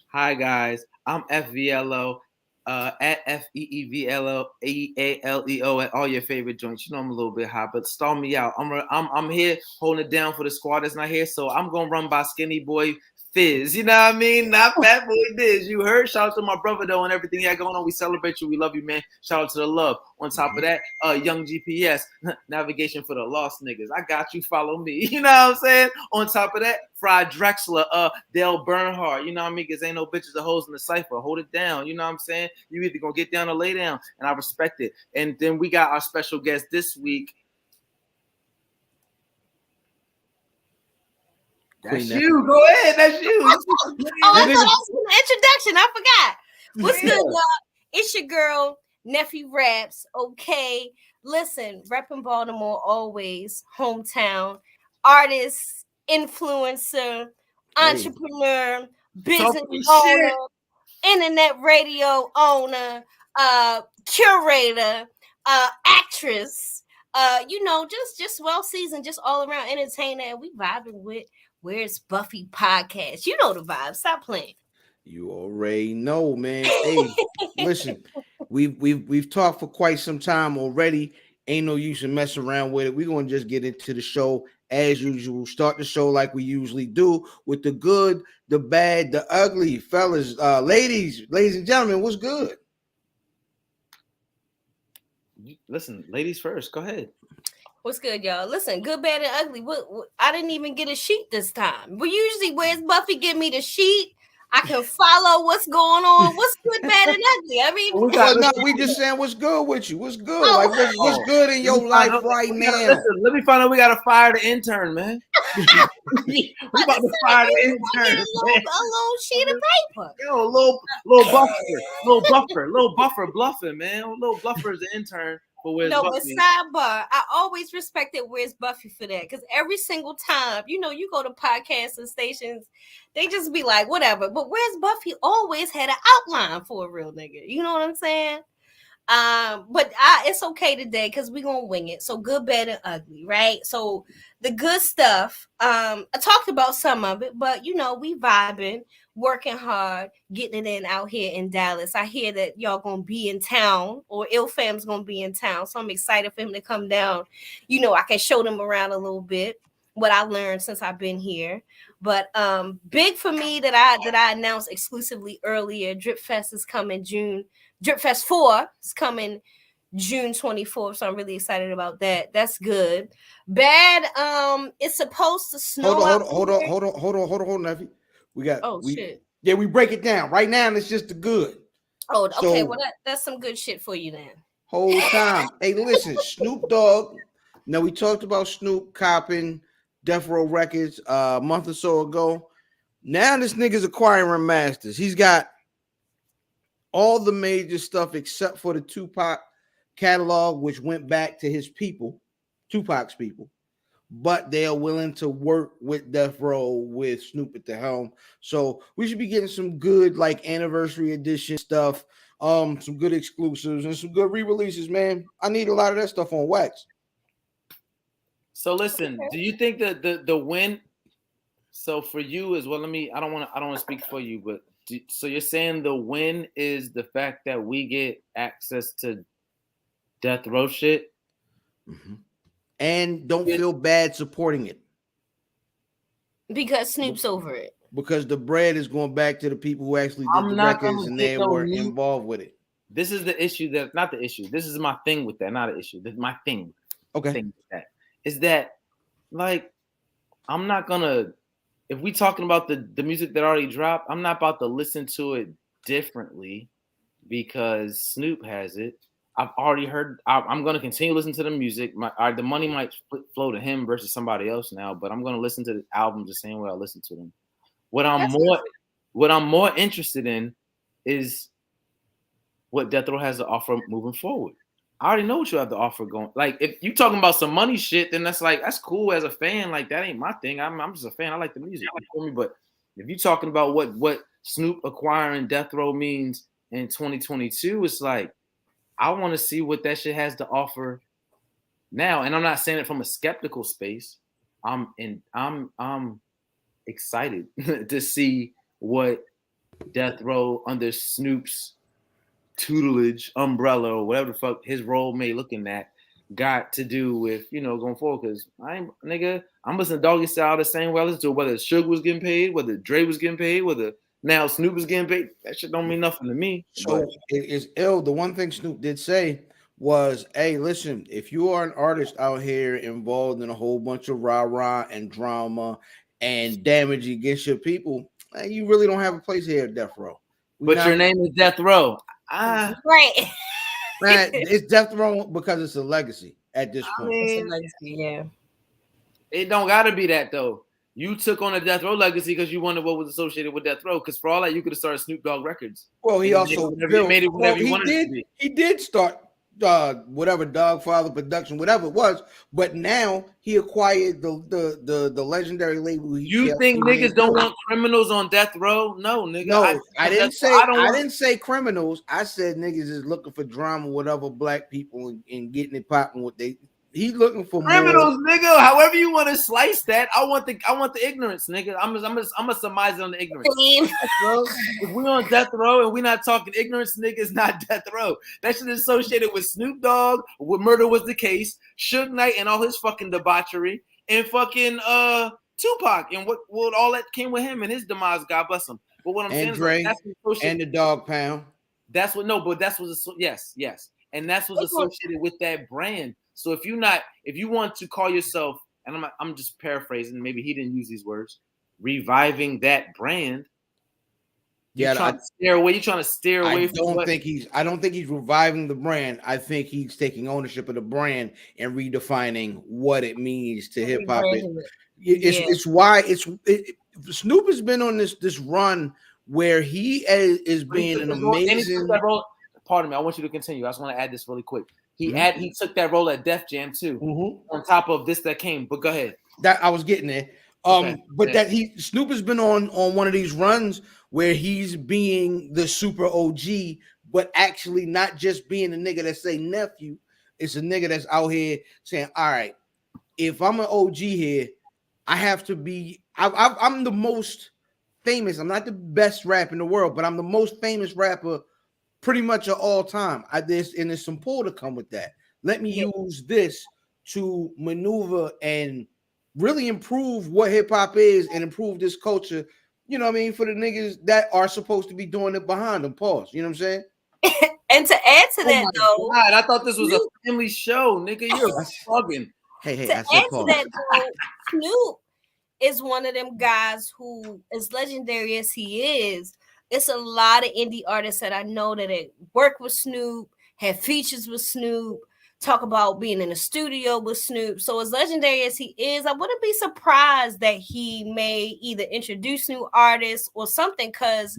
Hi guys, I'm FVLO. At FEEVLOEALEO at all your favorite joints. You know I'm a little bit hot, but stall me out. I'm here holding it down for the squad that's not here, so I'm gonna run by Skinny Boy Fizz. You know what I mean? Not Fat Boy Diz. You heard? Shout out to my brother though and everything he had going on. We celebrate you. We love you, man. Shout out to the love. On top of that, Young GPS navigation for the lost niggas. I got you. Follow me. You know what I'm saying? On top of that, Fried Drexler, Dale Bernhardt. You know what I mean? Because ain't no bitches or hoes in the cipher. Hold it down. You know what I'm saying? You either gonna get down or lay down, and I respect it. And then we got our special guest this week. That's you. Go ahead. That's you. I thought that was an introduction. I forgot. What's good, y'all? It's your girl, Neffly Raps. Okay. Listen, repping Baltimore always, hometown, artist, influencer, entrepreneur, business owner, internet radio owner, curator, actress, just well seasoned, just all around entertainer. And we vibing with Where's Buffy podcast. You know the vibe. Stop playing. You already know, man. Hey, listen, we've talked for quite some time already. Ain't no use in messing around with it. We're gonna just get into the show as usual. Start the show like we usually do with the good, the bad, the ugly. Fellas, ladies and gentlemen, what's good? Listen, ladies first. Go ahead. What's good, y'all? Listen, good, bad, and ugly. What I didn't even get a sheet this time. But usually, Where's Buffy give me the sheet? I can follow what's going on. What's good, bad, and ugly? I mean, we just saying what's good with you. What's good? What's good in your life right now? Let me find out. We gotta fire the intern, man. We about to fire the intern. A little sheet of paper. Yo, little buffer, bluffing, man. Little bluffer is the intern. But sidebar, I always respected Where's Buffy for that, because every single time, you go to podcasts and stations, they just be like, whatever. But Where's Buffy always had an outline for a real nigga. You know what I'm saying? It's okay today because we're gonna wing it. So good, bad, and ugly, right? So the good stuff, I talked about some of it, but we vibing, working hard, getting it in out here in Dallas. I hear that y'all gonna be in town, or Ill Fam's gonna be in town, so I'm excited for him to come down. I can show them around a little bit what I learned since I've been here. But big for me that I announced exclusively earlier. Drip Fest is coming June. Drip Fest 4 is coming June 24th, so I'm really excited about that. That's good. Bad, it's supposed to snow. Hold on, Neffy. Shit. Yeah, we break it down. Right now, it's just the good. Oh, okay. So, well, that's some good shit for you then. Whole time. Hey, listen, Snoop Dogg. Now, we talked about Snoop copping Death Row Records a month or so ago. Now this nigga's acquiring masters. He's got all the major stuff except for the Tupac catalog, which went back to his people, Tupac's people. But they are willing to work with Death Row with Snoop at the helm. So we should be getting some good like anniversary edition stuff, some good exclusives and some good re-releases, man. I need a lot of that stuff on wax. So listen, do you think that the win? So for you as well, I don't want to speak for you, but so you're saying the win is the fact that we get access to Death Row shit, and don't feel bad supporting it because Snoop's over it. Because the bread is going back to the people who actually did the records and they were involved with it. This is the issue. That's not the issue. This is my thing with that. Not an issue. This is my thing. Okay. Thing with that is that like I'm not gonna. If we talking about the music that already dropped, I'm not about to listen to it differently because Snoop has it. I've already heard. I'm going to continue listening to the music. The money might flow to him versus somebody else now, but I'm going to listen to the album the same way I listen to them. What I'm more interested in is what Death Row has to offer moving forward. I already know what you have to offer going. Like if you talking about some money shit, then that's cool as a fan. Like that ain't my thing. I'm just a fan. I like the music. You feel me? But if you talking about what Snoop acquiring Death Row means in 2022, it's like I want to see what that shit has to offer now. And I'm not saying it from a skeptical space. I'm excited to see what Death Row under Snoop's tutelage, umbrella, or whatever the fuck his role may looking at got to do with going forward. Because I'm listening to Doggy Style the same way I listen to it, whether Suge was getting paid, whether Dre was getting paid, whether now Snoop was getting paid. That shit don't mean nothing to me. So it is ill. The one thing Snoop did say was, hey, listen, if you are an artist out here involved in a whole bunch of rah-rah and drama and damage against your people, you really don't have a place here at Death Row. But your name is Death Row. Right. Man, it's Death Row because it's a legacy at this point. It's a legacy, yeah. It don't gotta be that though. You took on a Death Row legacy because you wanted what was associated with Death Row. Because for all that, you could have started Snoop Dogg Records. Well, he also made it whatever you wanted it to be. He did start whatever Dogfather production, whatever it was. But now he acquired the legendary label. You think niggas don't want criminals on Death Row? No, nigga. No, I didn't say criminals. I said niggas is looking for drama with other black people and getting it popping with they. He's looking for criminals, nigga. However you want to slice that, I want the ignorance, nigga. I'm gonna surmise it on the ignorance. If we on Death Row and we not talking ignorance, nigga, it's not Death Row. That shit is associated with Snoop Dogg, with Murder Was the Case, Suge Knight and all his fucking debauchery, and fucking Tupac and what all that came with him and his demise. God bless him. But what I'm saying is that's and the Dog Pound. That's what yes, and that's what's associated with that brand. So if you want to call yourself, and I'm just paraphrasing, maybe he didn't use these words, reviving that brand. You're trying to steer away from I don't think he's reviving the brand. I think he's taking ownership of the brand and redefining what it means to hip hop. It's why Snoop has been on this run where he is being an amazing. Pardon me, I want you to continue. I just want to add this really quick. He took that role at Def Jam too, on top of this that came. But go ahead. That I was getting there. Snoop has been on one of these runs where he's being the super OG but actually not just being a nigga that say nephew. It's a nigga that's out here saying, all right, if I'm an OG here, I have to be, I'm the most famous. I'm not the best rapper in the world, but I'm the most famous rapper pretty much of all time. There's some pull to come with that. Let me use this to maneuver and really improve what hip hop is and improve this culture. You know what I mean? For the niggas that are supposed to be doing it behind them. Pause. You know what I'm saying? And to add to that, though, God, I thought this was a family show, nigga. You're bugging. Hey, to I add said to pause. that, though, Snoop is one of them guys who, as legendary as he is, it's a lot of indie artists that I know that work with Snoop, have features with Snoop, talk about being in the studio with Snoop. So as legendary as he is, I wouldn't be surprised that he may either introduce new artists or something. Because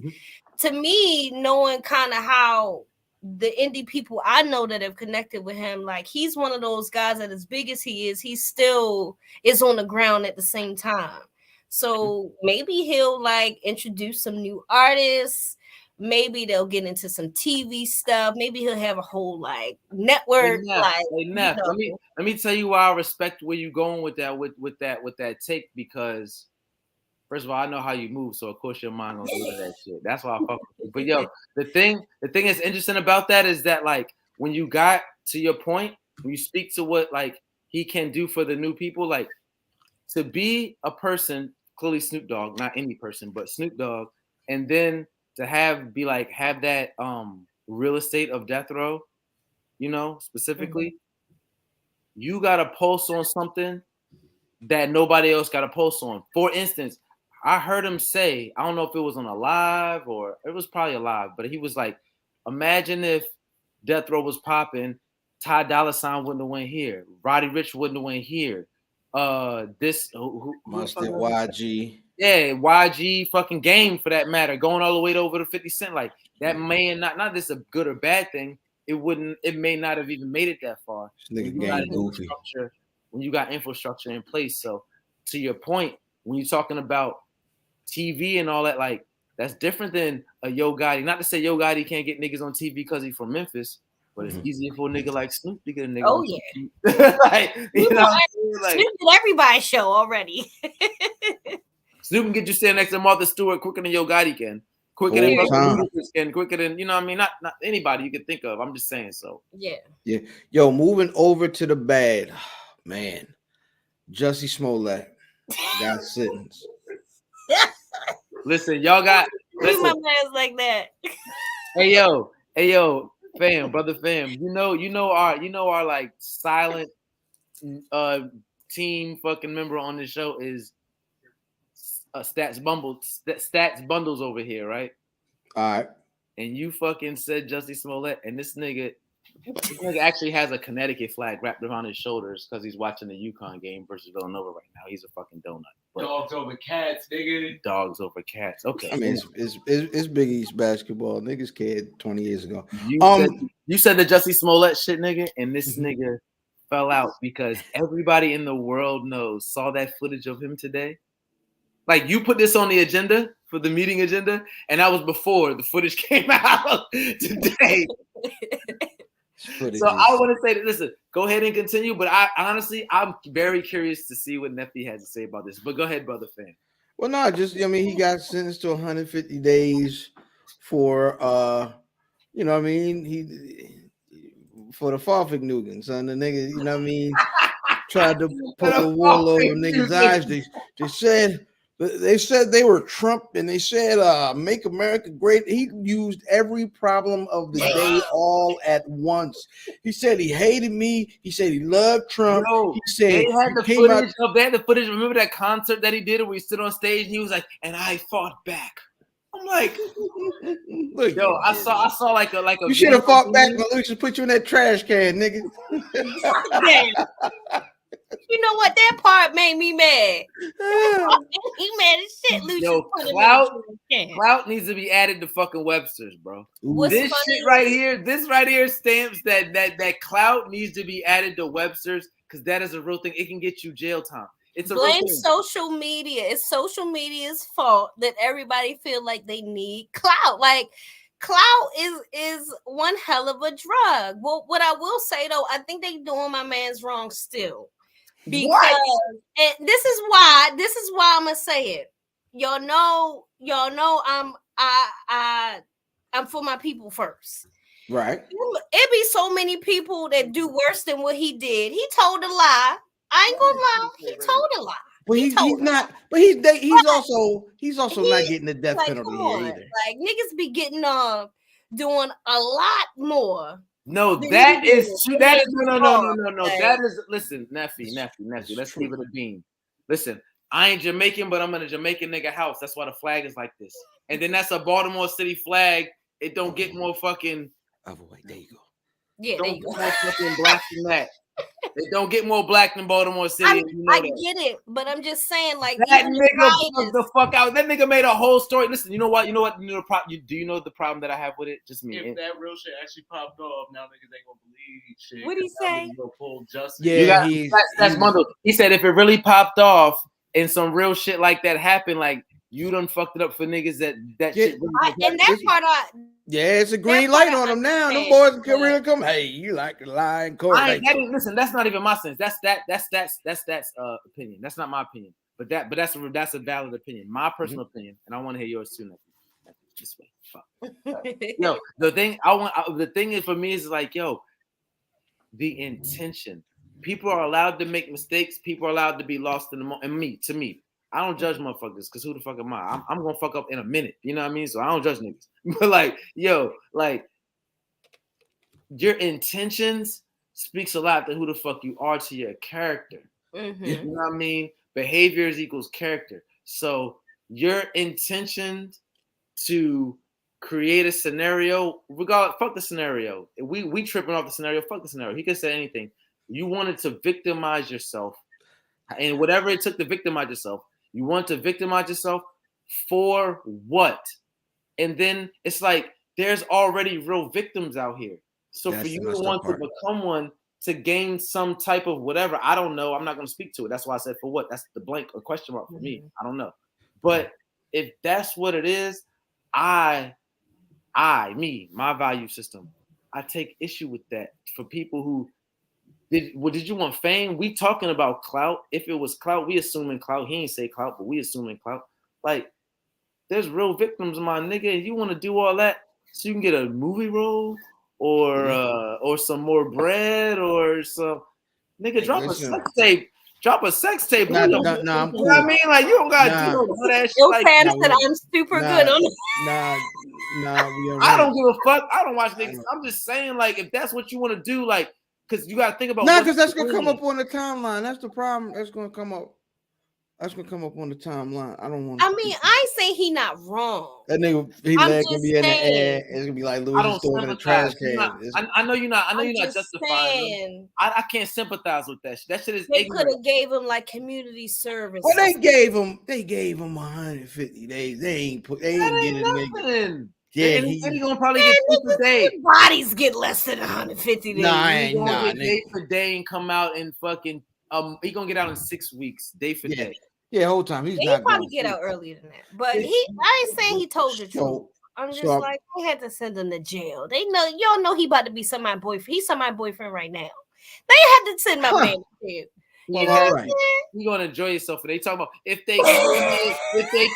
to me, knowing kind of how the indie people I know that have connected with him, like he's one of those guys that as big as he still is on the ground at the same time. So maybe he'll like introduce some new artists. Maybe they'll get into some TV stuff. Maybe he'll have a whole like network. Neff, let me tell you why I respect where you going with that take, because first of all, I know how you move, so of course your mind gonna go to that shit. That's why I fuck with you. But yo, the thing that's interesting about that is that like when you got to your point, when you speak to what like he can do for the new people, like to be a person, clearly Snoop Dogg, not any person, but Snoop Dogg, and then to have that real estate of death row, you know, specifically, you gotta post on something that nobody else got to post on. For instance, I heard him say, I don't know if it was on a live or it was probably a live, but he was like, imagine if Death Row was popping, Ty Dolla $ign wouldn't have went here, Roddy Ricch wouldn't have went here. Mustard YG. Yeah, YG fucking Game for that matter, going all the way over to 50 Cent. Like that may not this a good or bad thing. It may not have even made it that far. This nigga Game goofy. When you got infrastructure in place. So to your point, when you're talking about TV and all that, like that's different than a Yo Gotti. Not to say Yo Gotti can't get niggas on TV because he's from Memphis, but it's easier for a nigga like Snoop to get a nigga on TV. Like, you know, like, Snoop did everybody's show already. Snoop can get you standing next to Martha Stewart quicker than Yo Gotti can. Quicker than Ludacris can, quicker than, you know what I mean? Not anybody you can think of. I'm just saying so. Yeah. Yo, moving over to the bad. Man, Jussie Smollett got sentenced. Listen, y'all got. My man's like that. Hey yo, brother fam. You know our like silent team fucking member on this show is Stats Bundles over here, right? All right. And you fucking said Jussie Smollett, and this nigga actually has a Connecticut flag wrapped around his shoulders because he's watching the UConn game versus Villanova right now. He's a fucking donut. But dogs over cats, nigga. Dogs over cats. Okay. I mean, it's Big East basketball. Niggas cared 20 years ago. You said the Jussie Smollett shit, nigga, and this nigga fell out because everybody in the world saw that footage of him today. Like you put this on the agenda for the meeting agenda, and that was before the footage came out today. So I want to say that, listen, go ahead and continue. But I'm very curious to see what Neffly has to say about this. But go ahead, brother fan. Well, no, he got sentenced to 150 days for, you know what I mean? For the Farfig Nugent, son. The nigga, you know what I mean? Tried to put the wool over niggas' eyes. They said they were Trump, and they said make America great. He used every problem of the day all at once. He said he hated me. He said he loved Trump. He said they had the footage. Remember that concert that he did where he stood on stage and he was like, "And I fought back." I'm like, look, yo, I saw like a. You should have fought back, but we should put you in that trash can, nigga. You know what? That part made me mad. He mad as shit. Yo, clout needs to be added to fucking Webster's, bro. This right here stamps that clout needs to be added to Webster's because that is a real thing. It can get you jail time. It's a blame social media. It's social media's fault that everybody feel like they need clout. Like clout is one hell of a drug. Well, what I will say though, I think they doing my man's wrong still. Because and this is why I'm gonna say it. Y'all know I'm for my people first. Right. It be so many people that do worse than what he did. He told a lie. I ain't gonna lie. He told a lie. But he's not. But he's also not getting the death penalty here either. Like niggas be getting doing a lot more. No, that is true. That is no. That is listen, Neffy. Let's keep it a beam. Listen, I ain't Jamaican, but I'm in a Jamaican nigga house. That's why the flag is like this. And then that's a Baltimore City flag. It don't get more fucking. Oh boy, there you go. Yeah, there you go. More fucking black than that. It don't get more black than Baltimore City. I get it, but I'm just saying, like that nigga fucked the fuck out. That nigga made a whole story. Listen, you know what? Do you know the problem that I have with it? Just me. If that real shit actually popped off, now niggas ain't gonna believe shit. What he say? Full justice. Yeah, that's Mundo. He said if it really popped off and some real shit like that happened, like you done fucked it up for niggas that shit. And that part yeah, it's a green light on them now. Them boys can really come. Hey, you like to lie in court? Listen, that's not even my sense. That's opinion. That's not my opinion. But that's a valid opinion. My personal opinion, and I want to hear yours too. This way, fuck. Yo, the thing is for me is like, yo, the intention. People are allowed to make mistakes. People are allowed to be lost in the moment. And to me, I don't judge motherfuckers because who the fuck am I? I'm gonna fuck up in a minute. You know what I mean? So I don't judge niggas. But like, yo, like your intentions speaks a lot to who the fuck you are to your character. Mm-hmm. You know what I mean? Behaviors equals character. So your intentions to create a scenario, regardless, fuck the scenario. We tripping off the scenario, fuck the scenario. He could say anything. You wanted to victimize yourself, and whatever it took to victimize yourself, you want to victimize yourself for what? And then it's like there's already real victims out here. So for you to want to become one to gain some type of whatever, I don't know. I'm not going to speak to it. That's why I said for what? That's the blank or question mark for me. I don't know. But if that's what it is, my value system, I take issue with that. For people who did you want fame? We talking about clout. If it was clout, we assuming clout. He ain't say clout, but we assuming clout. Like, there's real victims, my nigga. You want to do all that so you can get a movie role or some more bread or some nigga drop a sex tape. Drop a sex tape. Nah, I'm cool. You know what I mean? Like, you don't gotta do all that shit. Like, I'm super good on it. I don't give a fuck. I don't watch niggas. I'm just saying, like, if that's what you want to do, like, because you got to think about. Because that's gonna come up on the timeline. That's the problem. That's gonna come up. That's gonna come up on the timeline. I don't want. I mean, I ain't saying he not wrong. That nigga, he leg gonna be in the air. It's gonna be like Louis throwing in the trash can. I know you're not. I know you're not justifying. I can't sympathize with that shit. That shit is. They could have gave him like community service. Well, they gave him 150 days. They ain't getting nigga. Yeah, he's gonna probably get a day. Bodies get less than 150 days. Day for day and come out and fucking he gonna get out in 6 weeks, day for day. Yeah, whole time he's not probably get out earlier than that. But I ain't saying he told the truth. I'm just like, they had to send him to jail. They know, y'all know he about to be somebody's boyfriend. He's somebody's boyfriend right now. They had to send my man to jail. You know what I'm saying? You're gonna enjoy yourself. And they talking about if they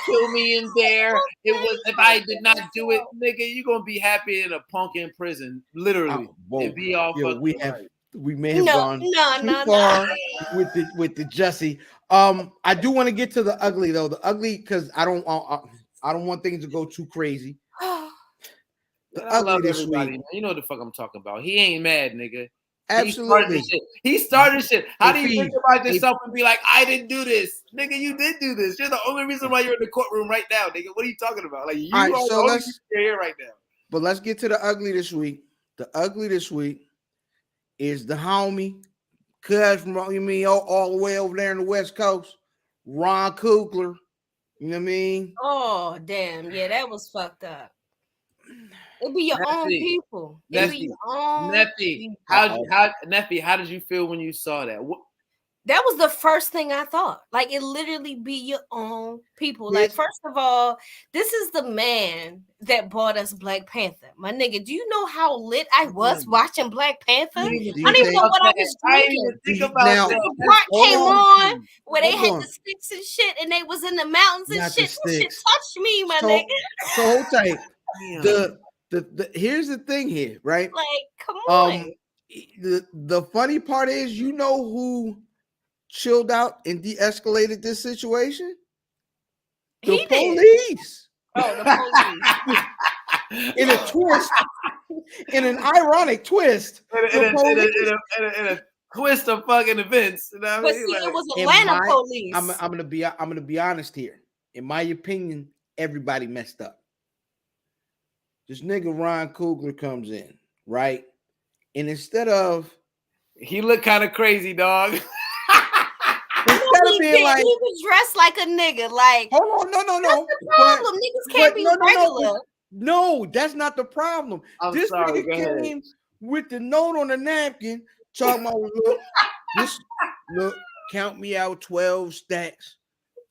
kill me in there, it was if I did not do it, nigga, you gonna be happy in a punk in prison, literally. And be all we may have gone too far with the Jesse. I do want to get to the ugly though. The ugly because I don't want things to go too crazy. The ugly this week. You know what the fuck I'm talking about. He ain't mad, nigga. Absolutely. He started shit. How do you think about yourself and be like, I didn't do this? Nigga, you did do this. You're the only reason why you're in the courtroom right now, nigga. What are you talking about? Like, you are the only reason you're here right now. But let's get to the ugly this week. The ugly this week is the homie, cuz from all the way over there in the West Coast, Ron Coogler. You know what I mean? Oh, damn. Yeah, that was fucked up. It be your own people. Neffy, how did you feel when you saw that? That was the first thing I thought. Like, it literally be your own people. Like, Yes. first of all, this is the man that bought us Black Panther. My nigga, do you know how lit I was watching Black Panther? I didn't don't even know what I was I drinking. didn't even think Now- about that. The part Hold came on. on where they Hold had on. the sticks and shit, and they was in the mountains and Not the shit. That shit sticks. touched me, my So, nigga. so hold tight. Damn. The here's the thing here, right? Like, come on. The funny part is, you know who chilled out and de-escalated this situation? The He did. police. Oh, the police. In a twist, in an ironic twist. In a twist of fucking events. You know what I But mean? see, Like, it was in Atlanta my- police. I'm gonna be honest here. In my opinion, everybody messed up. This nigga Ron Coogler comes in, right? And instead of he looked kind of crazy, dog. being he like, was dressed like a nigga. Like, hold on, no. what's the problem? Niggas can't be regular. No, that's not the problem. I'm This sorry, go nigga ahead. came with the note on the napkin, talking about look, count me out 12 stacks.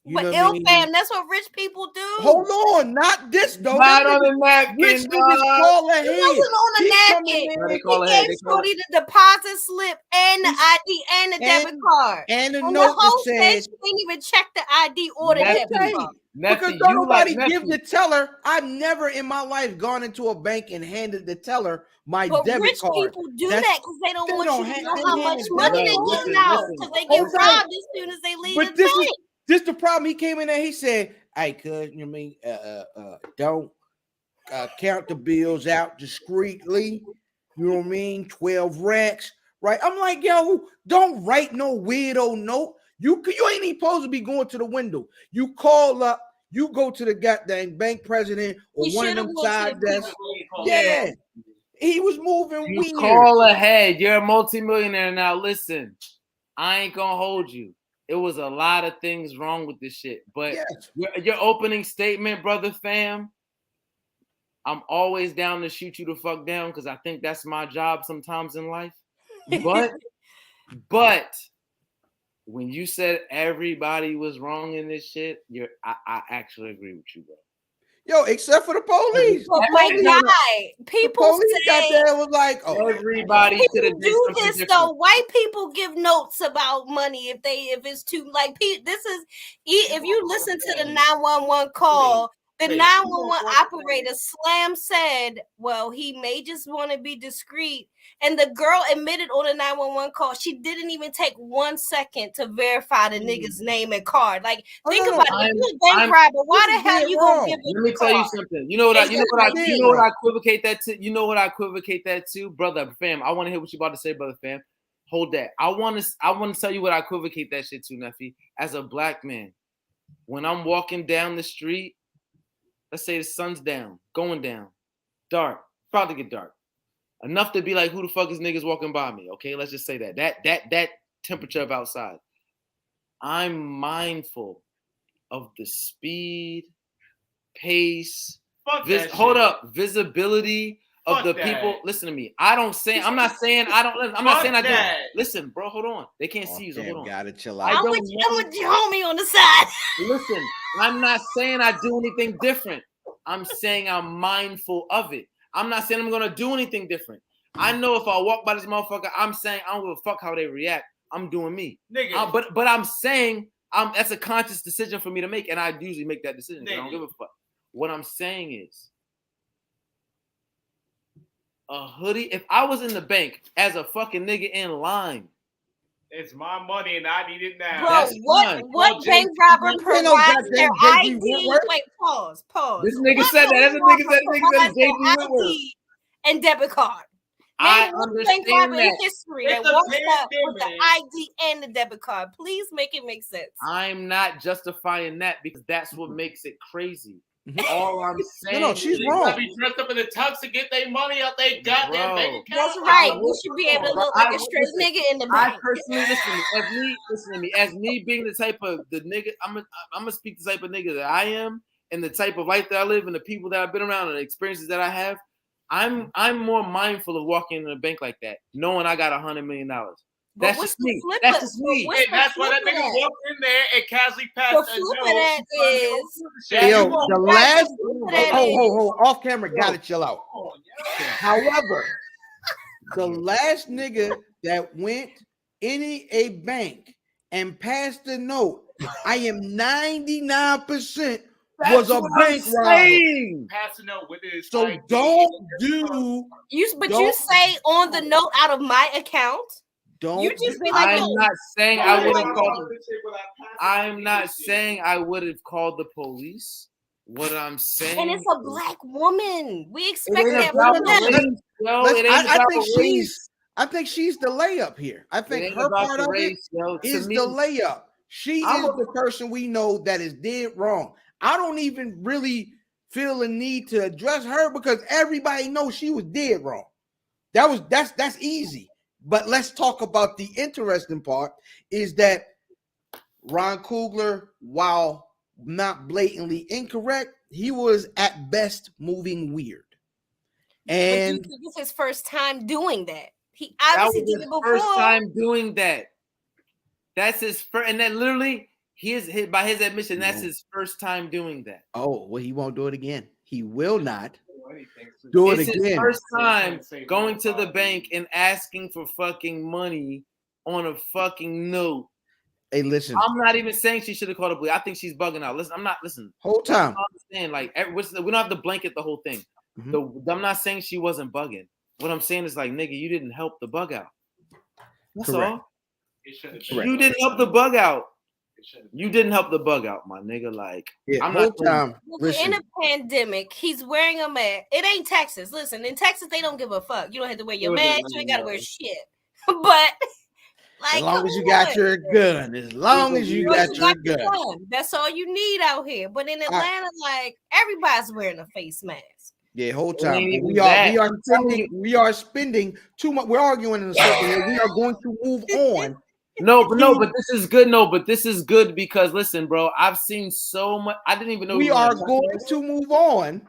You But know what ill I mean? fam, that's what rich people do. Hold on, not this though. Not That on nigga- the napkin, Rich niggas dog. call He ahead. wasn't on a He napkin. coming in No, they He call ahead. gave They call Shorty the deposit slip and the ID and the debit card. and a And the note that whole said, stage didn't even check the ID or the Nephew. debit card. because Neffly, don't you like nobody give Neffly. the teller. I've never in my life gone into a bank and handed the teller my But debit rich card. people do That's- that because they don't they want don't you to have- know they how hand much it money down. they No, getting listen, out listen. because they Hold get tight. robbed as soon as they leave But the this bank. is the problem. He came in there. He said, "Hey, cuz, you know what I mean? Don't count the bills out discreetly. You know what I mean? 12 racks, right?" I'm like, yo, don't write no weirdo note. You ain't even supposed to be going to the window. You call up. You go to the goddamn bank president or He one of should have them went to side the desks. people. Yeah, he was moving You weird. call ahead. You're a multimillionaire now. Listen, I ain't gonna hold you. It was a lot of things wrong with this shit. But Yes. your opening statement, brother fam, I'm always down to shoot you the fuck down because I think that's my job sometimes in life. But when you said everybody was wrong in this shit, I actually agree with you, bro. Yo, except for the police. But The my police- guy, the people police got say there and was like, oh, Everybody could people have do this though. White people give notes about money if it's too like this is if you listen to the 911 call, the 911 operator Slam said, well, he may just want to be discreet. And the girl admitted on the 911 call, she didn't even take 1 second to verify the nigga's name and card. Like, think about it. If you're a bank robber, why the hell you gonna give it? Let me tell you something. You know what I equivocate that to? You know what I equivocate that to, brother fam. I want to hear what you about to say, brother fam. Hold that. I want to tell you what I equivocate that shit to, Neffy. As a black man, when I'm walking down the street, let's say the sun's down, going down, dark, about to get dark, enough to be like, who the fuck is niggas walking by me? Okay, let's just say that temperature of outside. I'm mindful of the speed, pace, visibility of the people. Listen to me. I'm not saying I do. Listen, bro, hold on. They can't see you, so hold on. Gotta chill I'm out. with your homie on the side. Listen, I'm not saying I do anything different. I'm saying I'm mindful of it. I'm not saying I'm gonna do anything different. I know if I walk by this motherfucker, I'm saying I don't give a fuck how they react. I'm doing me. Nigga. But I'm saying that's a conscious decision for me to make, and I usually make that decision. I don't give a fuck. What I'm saying is a hoodie. If I was in the bank as a fucking nigga in line, it's my money and I need it now. Bro, what bank robber provides their ID? Wait, pause. This nigga said that. That's a nigga said JP Whitworth. And debit card. I understand that. History that walks up with the ID and the debit card. Please make it make sense. I'm not justifying that because that's what makes it crazy. All I'm saying, no, she's wrong. They be dressed up in the tux to get their money out their goddamn bank account. That's right. You should be able to look like a straight nigga in the bank. I personally listen to me. As me being the type of the nigga, I'm gonna speak the type of nigga that I am, and the type of life that I live, and the people that I've been around, and the experiences that I have. I'm more mindful of walking in a bank like that, knowing I got $100 million. But That's what's just the me. flip That's of- just but me. what's And the that's why that flip of nigga that? walked in there and casually passed The a flip of note. that is- Yo, Come the on, Right, last the flip of oh, that oh, is- off camera, gotta chill out. However, the last nigga that went in a bank and passed the note, I am 99% was That's a what bank I'm robber. saying. pass a note with his So ID. don't do But you Don't- say on the note out of my account. don't You just be like, I'm yo, not saying I would have Like, called. I'm not saying I would have called the police. What I'm saying, and it's a black woman. We it expect ain't that about from the them. race, yo. It ain't I about think race. I think she's the layup here. I It think ain't her about part the of it race, yo. To is me, the layup. She I'm is a- the person we know that is dead wrong. I don't even really feel a need to address her because everybody knows she was dead wrong. That's easy. But let's talk about the interesting part is that Ron Coogler, while not blatantly incorrect, he was at best moving weird. But you And think it's his first time doing that? He that obviously was did his it before. first time doing that. That's his first, and that literally, by his admission, that's his first time doing that. oh, well, he won't do it again. He will not do it It's his again. first time going to the bank and asking for fucking money on a fucking note. Hey, listen, I'm not even saying she should have called a police. I think she's bugging out. Listen, I'm not. Listen, whole time. I understand. Like, we don't have to blanket the whole thing. Mhm. I'm not saying she wasn't bugging. What I'm saying is like, nigga, you didn't help the bug out. That's Correct. all. Correct. You didn't help the bug out. You didn't help the bug out, my nigga. Like, Yeah, I'm whole not. time. In Listen, a pandemic, he's wearing a mask. It ain't Texas. Listen, in Texas, they don't give a fuck. You don't have to wear your mask. You ain't gotta wear shit. But like, as long come as you got on. your gun, as long as you got your gun. That's all you need out here. But in Atlanta, like everybody's wearing a face mask. Yeah, whole It time. ain't even We that. are spending too much. We're arguing in a circle here. We are going to move on. But this is good. No, but this is good because listen, bro, I've seen so much. I didn't even know We are going to move on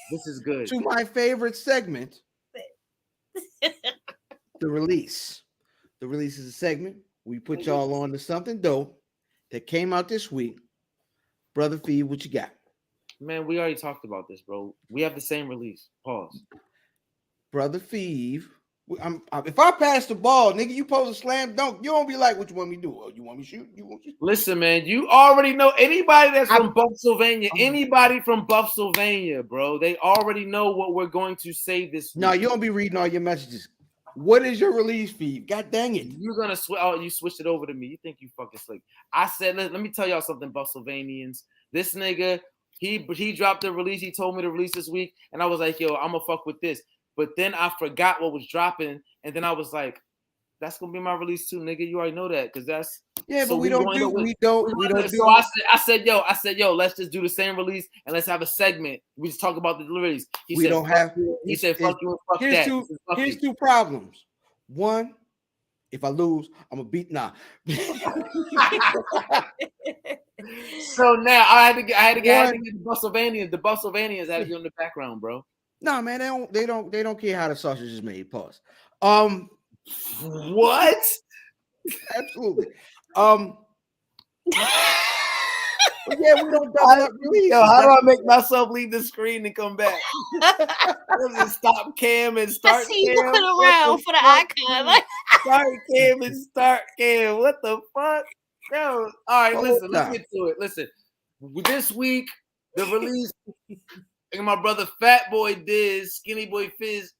This is good. to my favorite segment, the release. The release is a segment. We put y'all on to something dope that came out this week. Brother Fee, what you got? Man, we already talked about this, bro. We have the same release. Pause. Brother Feeve. If I pass the ball, nigga, you pose a slam dunk. You don't be like, what you want me to do? Oh, you want me to shoot? You want to shoot? Listen, man, you already know anybody that's from Buffsylvania, anybody from Buffsylvania, bro. They already know what we're going to say this week. No, you don't be reading all your messages. What is your release fee? God dang it. You're gonna you switched it over to me. You think you fucking slick. I said, let me tell y'all something, Buffsylvanians. This nigga, he dropped the release. He told me to release this week, and I was like, yo, I'm gonna fuck with this. But then I forgot what was dropping, and then I was like, that's gonna be my release too, nigga. You already know that, because that's but we don't do. So I said, yo, let's just do the same release and let's have a segment. We just talk about the release. He said, fuck you and fuck that. Here's two problems. One, if I lose, I'm gonna beat. Nah. So now I had to get the Buffsylvanians. The Buffsylvanians had to be on the background, bro. Nah, man, they don't care how the sausage is made. Pause. What? Absolutely. Yeah, we don't double up releases. Yo, how do I make myself leave the screen and come back? Stop cam and start cam. Looking around for the icon. Like, start cam and start cam. What the fuck? Yo, all right, listen, let's get to it. Listen, this week, the release, and my brother Fat Boy Diz, Skinny Boy Fizz,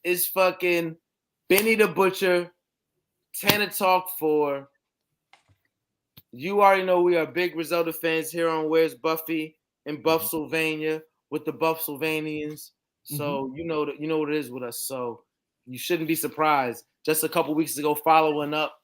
is fucking Benny the Butcher, Tana Talk 4. You already know we are big Griselda fans here on Where's Buffy in Buffsylvania with the Buffsylvanians. So you know what it is with us. So you shouldn't be surprised. Just a couple weeks ago, following up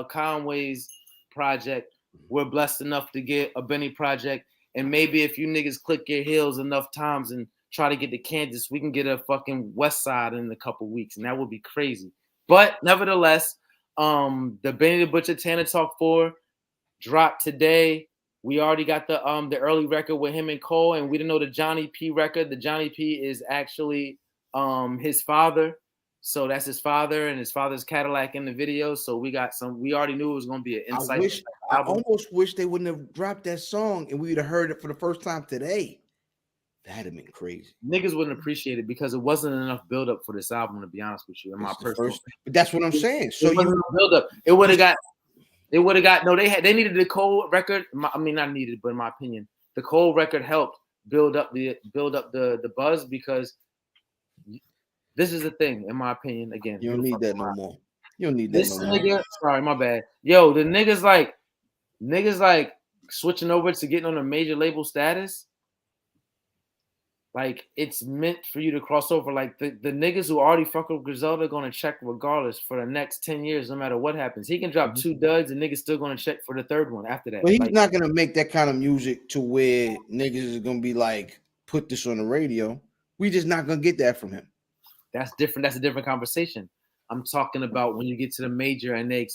Conway's project, we're blessed enough to get a Benny project. And maybe if you niggas click your heels enough times and try to get to Kansas, we can get a fucking West Side in a couple weeks, and that would be crazy. But nevertheless, the Benny the Butcher Tana Talk 4 dropped today. We already got the early record with him and Cole, and we didn't know the Johnny P record. The Johnny P is actually his father. So that's his father and his father's Cadillac in the video. So we already knew it was going to be an insight. I almost wish they wouldn't have dropped that song and we'd have heard it for the first time today. That'd have been crazy. Niggas wouldn't appreciate it because it wasn't enough build up for this album, to be honest with you. In my personal, but that's what I'm saying. So you build up. It would have got. No, they needed the Cole record. I mean, not needed, but in my opinion, the Cole record helped build up the buzz because this is the thing, in my opinion. Again, you don't need that no more. You don't need that this no nigga. more. Sorry, my bad. Yo, the niggas like switching over to getting on a major label status. Like, it's meant for you to cross over. Like, the niggas who already fuck with Griselda are going to check regardless for the next 10 years, no matter what happens. He can drop 2 duds and niggas still going to check for the third one after that. But he's not going to make that kind of music to where niggas is going to be like, put this on the radio. We just not going to get that from him. That's different. That's a different conversation. I'm talking about when you get to the major and then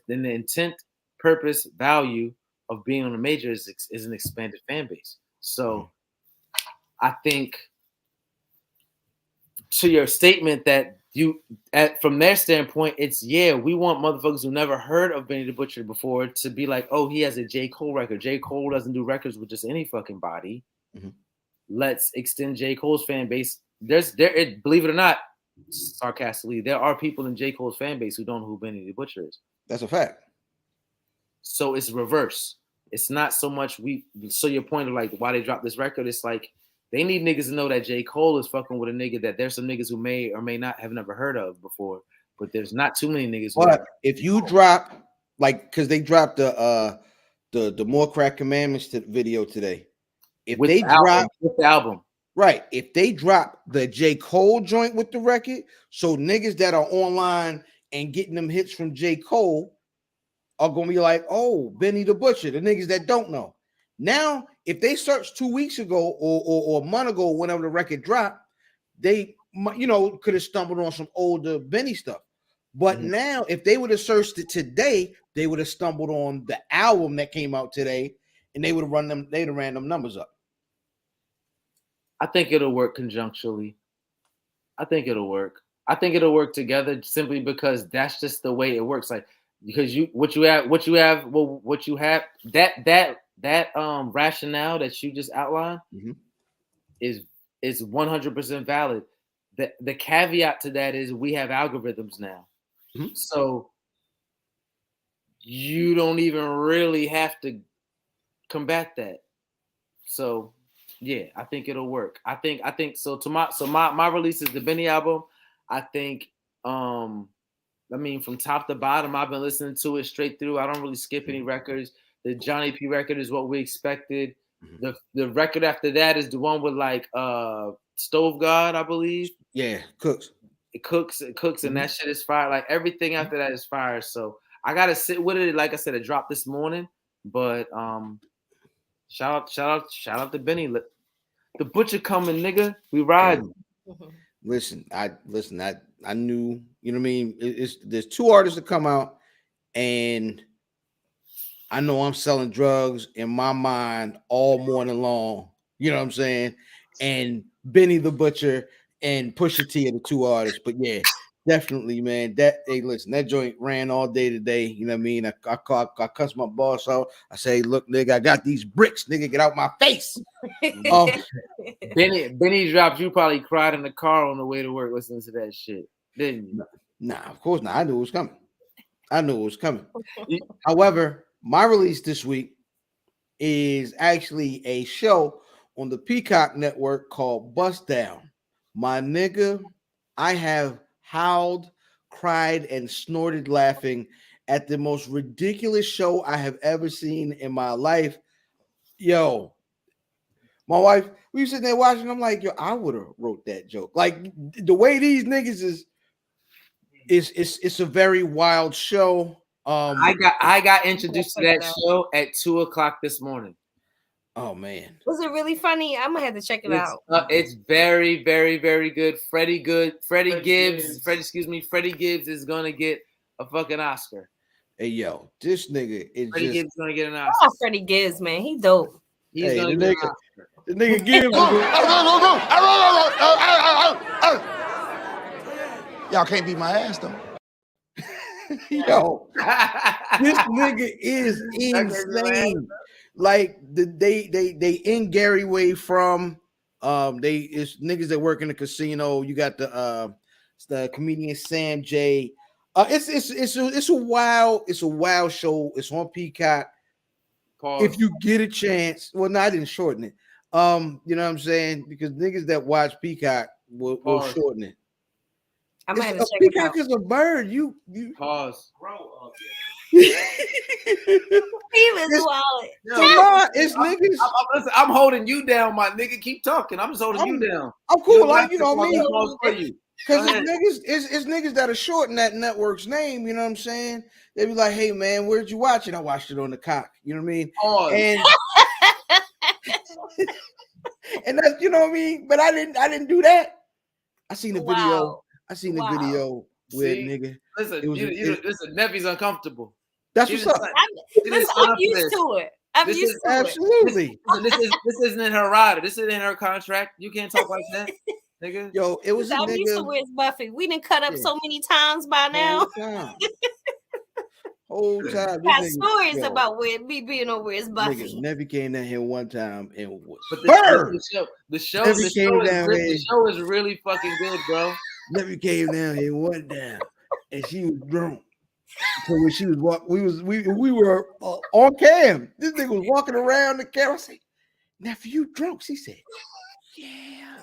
the intent, purpose, value of being on the major is an expanded fan base. So I think to your statement that from their standpoint, it's we want motherfuckers who never heard of Benny the Butcher before to be like, oh, he has a J. Cole record. J. Cole doesn't do records with just any fucking body. Mm-hmm. Let's extend J. Cole's fan base. Believe it or not, sarcastically, there are people in J. Cole's fan base who don't know who Benny the Butcher is. That's a fact. So it's reverse. It's not so much so your point of like why they dropped this record, it's like they need niggas to know that J. Cole is fucking with a nigga that there's some niggas who may or may not have never heard of before, but there's not too many niggas. But if you drop, like, because they dropped the More Crack Commandments video today. If they drop with the album, right? If they drop the J. Cole joint with the record, so niggas that are online and getting them hits from J. Cole are gonna be like, oh, Benny the Butcher, the niggas that don't know. Now, if they searched 2 weeks ago or a month ago, whenever the record dropped, they could have stumbled on some older Benny stuff. But now, if they would have searched it today, they would have stumbled on the album that came out today, and they would have ran them numbers up. I think it'll work conjuncturally. I think it'll work. I think it'll work together simply because that's just the way it works. Like, because what you have that rationale that you just outlined is 100% valid. The caveat to that is we have algorithms now. So you don't even really have to combat that. So yeah, I think it'll work. I think so. My release is the Benny album. I think from top to bottom, I've been listening to it straight through. I don't really skip any records. The Johnny P record is what we expected. The record after that is the one with like Stove God, I believe. Yeah, Cooks. It cooks, and that shit is fire. Like everything after that is fire. So I gotta sit with it. Like I said, it dropped this morning. But shout out to Benny. The Butcher coming, nigga. We riding. Listen, I knew, you know what I mean? There's 2 artists that come out, and I know I'm selling drugs in my mind all morning long. You know what I'm saying? And Benny the Butcher and Pusha T are the 2 artists. But yeah, definitely, man. Listen, that joint ran all day today. You know what I mean? I cussed my boss out. I say, look, nigga, I got these bricks. Nigga, get out my face. Benny dropped. You probably cried in the car on the way to work listening to that shit, didn't you? Nah, of course not. I knew it was coming. However, my release this week is actually a show on the Peacock Network called Bust Down. My nigga, I have howled, cried, and snorted laughing at the most ridiculous show I have ever seen in my life. Yo, my wife, we were sitting there watching. I'm like, yo, I would have wrote that joke. Like the way these niggas is it's a very wild show. I got introduced to that show at 2:00 this morning. Oh man, was it really funny? I'm gonna have to check it out. It's very, very, very good. Freddie Gibbs is gonna get a fucking Oscar. Hey yo, this nigga is Freddie Gibbs gonna get an Oscar. Oh, Freddie Gibbs, man, he dope. He's gonna get an Oscar. The nigga Gibbs. Y'all can't beat my ass though. Yo, this nigga is insane. Like they in Gary Way from it's niggas that work in the casino. You got the comedian Sam J. It's a wild show. It's on Peacock. Pause. If you get a chance, well, no, I didn't shorten it. You know what I'm saying? Because niggas that watch Peacock will shorten it. I might have to check Peacock it out. is a bird. You Pause. He was wild. it's niggas. Listen, I'm holding you down, my nigga. Keep talking. I'm just holding you down. I'm cool. You Like, you know what I mean? for you. Because it's niggas that are shorting that network's name. You know what I'm saying? They be like, "Hey man, where'd you watch it? I watched it on the cock." You know what I mean? Pause. And and that's, you know what I mean. But I didn't do that. I seen the video. I seen the video where nigga. Listen, listen. Neffy's uncomfortable. That's what's up. I'm used to it. I'm used to it. Absolutely. This isn't in her rider. This isn't in her contract. You can't talk like that, nigga. Yo, it was a I'm nigga. used to where's Buffy. We didn't cut up so many times by now. Whole time. Got stories about me being on Where's Buffy. Neffy came down here one time and was the show is really fucking good, bro. Neffy came down here one time and she was drunk. So when she was we were on cam. This nigga was walking around the camera. I said, "Nephew, you drunk?" She said, "Yeah."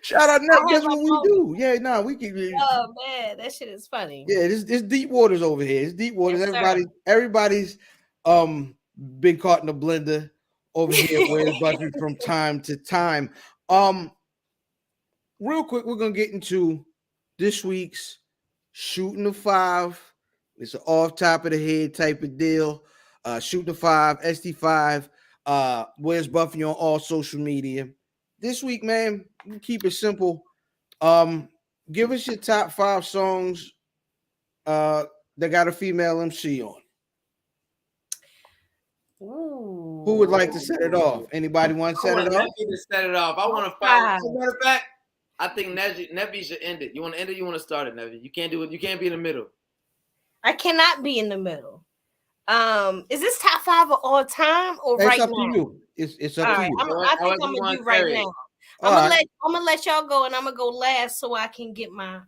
Shout out, Neff. That's what we do. Yeah, we can. Oh man, that shit is funny. Yeah, it's deep waters over here. It's deep waters. Yes, everybody's been caught in the blender over here. Where's Buffy from time to time? Real quick, we're gonna get into this week's Shooting the Five. It's an off top of the head type of deal. Shooting the Five, SD5. Where's Buffy on all social media? This week, man, we keep it simple. Give us your top 5 songs that got a female MC on. Ooh. Who would like to set it off? Anybody want to set it off? Set it off. I want to find. As a matter of fact, I think Neffy should end it. You want to end it? You want to start it, Neffy? You can't do it. You can't be in the middle. I cannot be in the middle. Is this top 5 of all time or right now? It's up to you. It's up to you. I think I'm gonna do right now. I'm gonna let y'all go, and I'm gonna go last so I can get my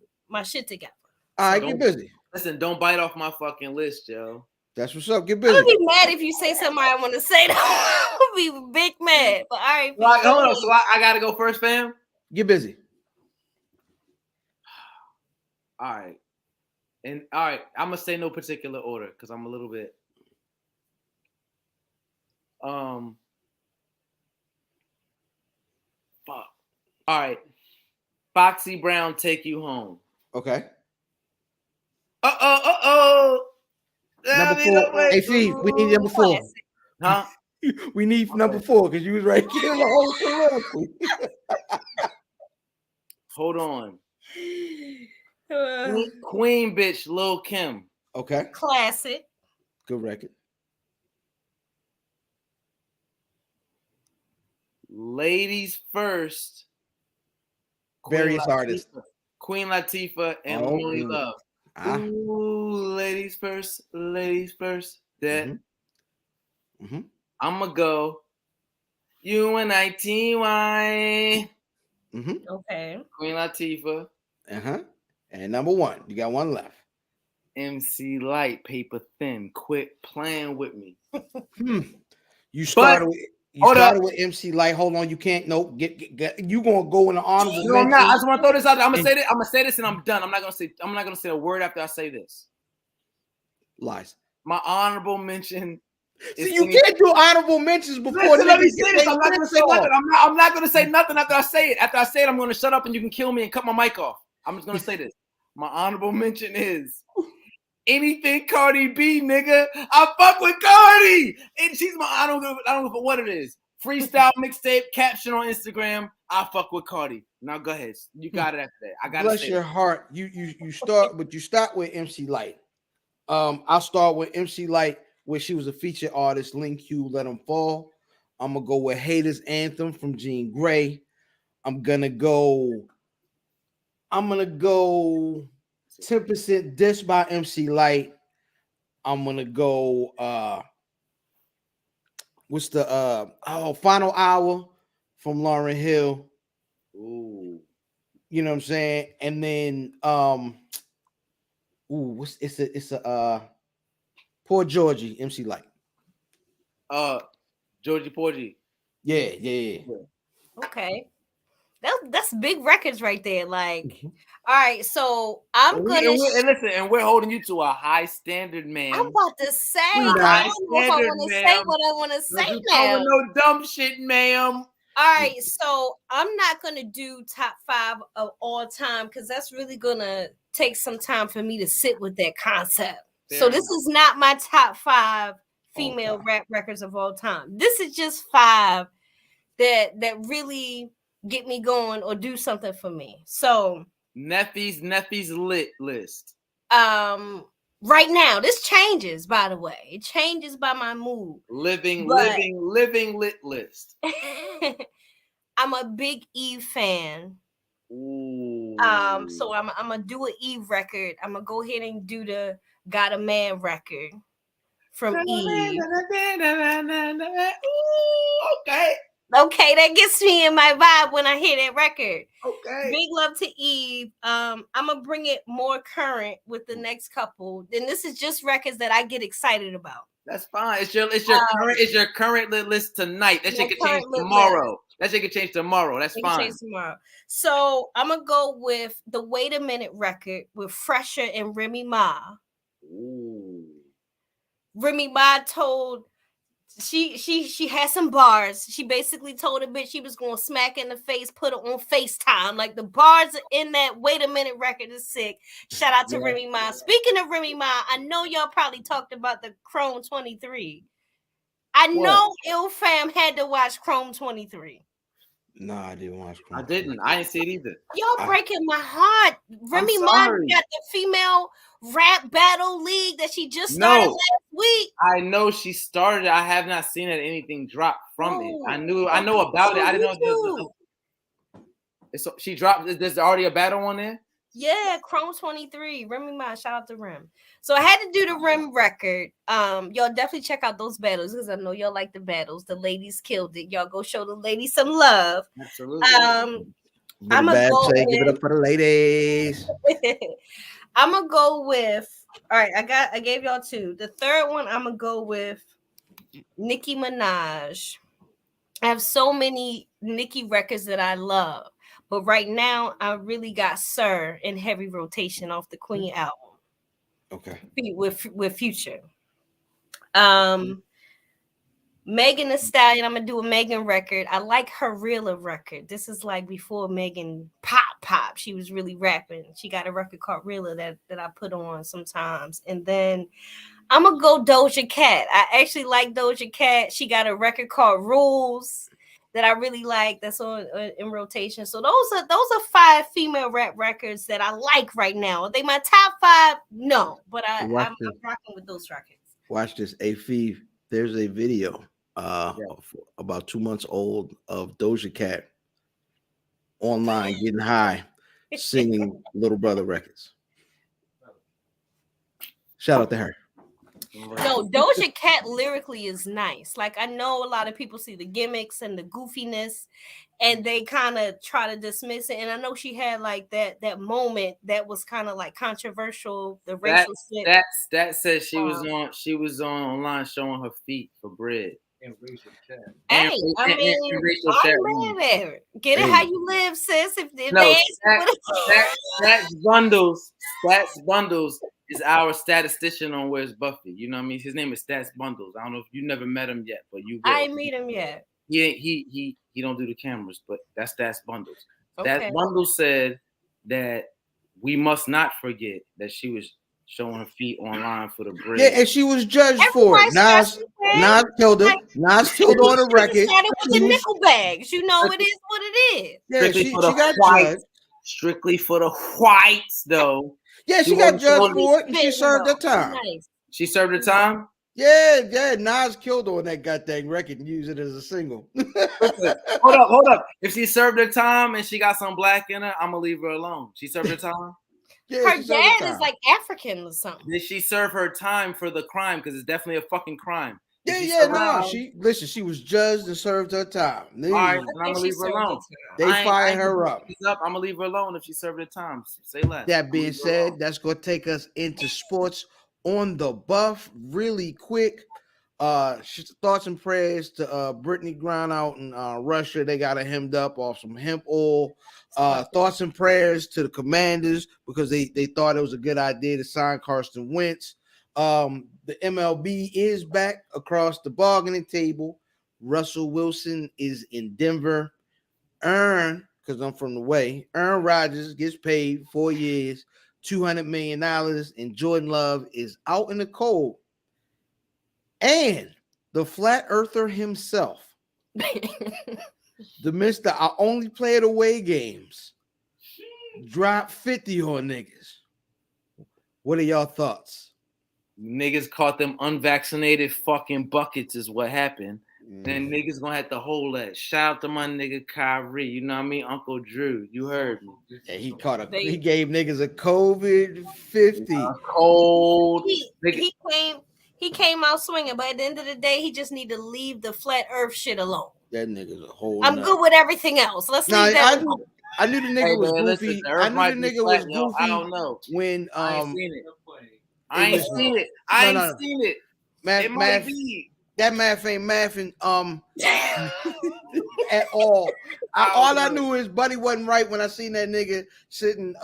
shit together. All right, get busy. Listen, don't bite off my fucking list, yo. That's what's up. Get busy. I'm gonna be mad if you say something I want to say. I'll be big mad. But all right. Well, hold on. So I gotta go first, fam. Get busy. All right. And all right, I'm gonna say no particular order because I'm a little bit. Fuck. All right. Foxy Brown, Take You Home. Okay. Number 4. Hey, Steve, we need number 4. Huh? We need number 4 because you was right here the whole soliloquy. Hold on. Queen bitch, Lil Kim. Okay. Classic. Good record. Ladies first. Various artists. Queen Latifah and Only Love. Ooh, ladies first. That. Mm-hmm. I'ma go. UNITY. Mm-hmm. Okay. Queen Latifah. And number 1, you got one left. MC Light, Paper Thin. Quit playing with me. You started with MC Light. Hold on, you can't. Nope. Get you gonna go in the honorable. No, I'm not. I just want to throw this out there. I'm gonna say this, and I'm done. I'm not gonna say a word after I say this. Lies. My honorable mention. See, you can't do honorable mentions before. Let me say this. I'm not gonna say nothing. I'm not gonna say nothing after I say it. After I say it, I'm gonna shut up and you can kill me and cut my mic off. I'm just gonna say this. My honorable mention is anything Cardi B, nigga. I fuck with Cardi, and she's my. I don't know what it is. Freestyle mixtape caption on Instagram. I fuck with Cardi. Now go ahead. You got it after that. I got. Bless your heart. You start, but you start with MC Light. I'll start with MC Light, where she was a featured artist. Link Q, Let 'Em Fall. I'm gonna go with Haters Anthem from Jean Grey. I'm gonna go 10% Dish by MC Light. I'm gonna go what's the Final Hour from Lauryn Hill. Ooh. You know what I'm saying? And then it's a Poor Georgie, MC Light. Georgie Porgy. Yeah. Okay. That's big records right there. Like, all right, so I'm gonna and we're holding you to a high standard, man. I'm about to say, We I high don't know if I standard, want to say ma'am. what I want to say Don't now. no dumb shit, ma'am. All right, so I'm not gonna do top 5 of all time because that's really gonna take some time for me to sit with that concept. So this is not my top 5 female rap records of all time. This is just 5 that really get me going or do something for me. So Neffy's lit list. Right now, this changes, by the way. It changes by my mood. Living lit list. I'm a big Eve fan. Ooh. So I'm gonna do an Eve record. I'm gonna go ahead and do the Got a Man record from Eve. Okay. Okay, that gets me in my vibe when I hear that record. Okay. Big love to Eve. I'm gonna bring it more current with the next couple. Then this is just records that I get excited about. That's fine. It's your current lit list tonight. That shit could change tomorrow. That shit could change tomorrow. That's fine. Change tomorrow. So I'm gonna go with the Wait a Minute record with Fresher and Remy Ma. Ooh. Remy Ma told she had some bars. She basically told a bitch she was gonna smack in the face, put her on FaceTime. Like the bars in that Wait a Minute record is sick. Shout out to Remy Ma. Speaking of Remy Ma, I know y'all probably talked about the Chrome 23. I know Ill Fam had to watch Chrome 23. No, I didn't watch Chrome. I didn't. I didn't see it either. Y'all breaking my heart. Remy Ma got the female rap battle league that she just started last week. I know she started. I have not seen anything drop from it. I know about it. I didn't know. So she dropped. There's already a battle on there. Yeah, Chrome 23. Remy Ma, shout out to Rem. So I had to do the Rem record. Y'all definitely check out those battles because I know y'all like the battles. The ladies killed it. Y'all go show the ladies some love. Absolutely. I'm gonna go give it up for the ladies. I'm gonna go with. All right, I gave y'all 2. The third one I'm gonna go with Nicki Minaj. I have so many Nicki records that I love. But right now, I really got Sir in heavy rotation off the Queen album. Okay. With Future. Megan Thee Stallion, I'm gonna do a Megan record. I like her Realer record. This is like before Megan pop. She was really rapping. She got a record called Realer that I put on sometimes. And then I'm gonna go Doja Cat. I actually like Doja Cat. She got a record called Rules that I really like. That's on in rotation. So those are 5 female rap records that I like right now. Are they my top 5? No, but I'm rocking with those records. Watch this. Fee, there's a video about 2 months old of Doja Cat online getting high, singing Little Brother records. Shout out to her. No, Doja Cat lyrically is nice. Like I know a lot of people see the gimmicks and the goofiness and they kind of try to dismiss it. And I know she had like that moment that was kind of like controversial, the racial shit. That said she was on online showing her feet for bread. And racial chat. Hey, I mean, get it how you live, sis. If Stats Bundles is our statistician on Where's Buffy. You know what I mean? His name is Stats Bundles. I don't know if you never met him yet, but you will. I ain't meet him yet. He don't do the cameras, but that's Stats Bundles. Okay. Stats Bundles said that we must not forget that she was showing her feet online for the bread. Yeah, and she was judged for it. Nas killed her. Nas killed her on the record. Started with the nickel bags. You know it is what it is. Yeah, she got judged. Strictly for the whites, though. Yeah, she got judged for it, and she served her time. She served her time? Yeah, Nas killed on that goddamn record and used it as a single. Listen, hold up. If she served her time and she got some black in her, I'm gonna leave her alone. She served her time. Yeah, Her she served her dad is time. like African or something. Did she serve her time for the crime? Because it's definitely a fucking crime. Did she Yeah, serve her no. time? She was judged and served her time. All right, Then then I'm gonna leave her alone. they fired her up. I'm gonna leave her alone if she served her time. Say less. That being said, that's gonna take us into sports on the buff really quick. Thoughts and prayers to Brittany Griner out in Russia. They got her hemmed up off some hemp oil. Thoughts and prayers to the Commanders because they thought it was a good idea to sign Carson Wentz. The MLB is back across the bargaining table. Russell Wilson is in Denver. Because I'm from the way, Aaron Rodgers gets paid 4 years, $200 million, and Jordan Love is out in the cold. And the flat earther himself, the Mr. I only play at away games, dropped 50 on niggas. What are y'all thoughts? Niggas caught them unvaccinated fucking buckets is what happened. Then niggas gonna have to hold that. Shout out to my nigga Kyrie. You know what I mean? Uncle Drew. You heard me. Yeah, he gave niggas a COVID 50. Cold. He came out swinging, but at the end of the day, he just need to leave the flat earth shit alone. That nigga's a whole I'm good with everything else. Let's leave that alone. I knew the nigga was goofy. Listen, I knew the nigga was yo, goofy. I don't know. When I ain't seen it. I ain't seen it. It might be. That math ain't mathing at all. All I knew is Buddy wasn't right when I seen that nigga sitting.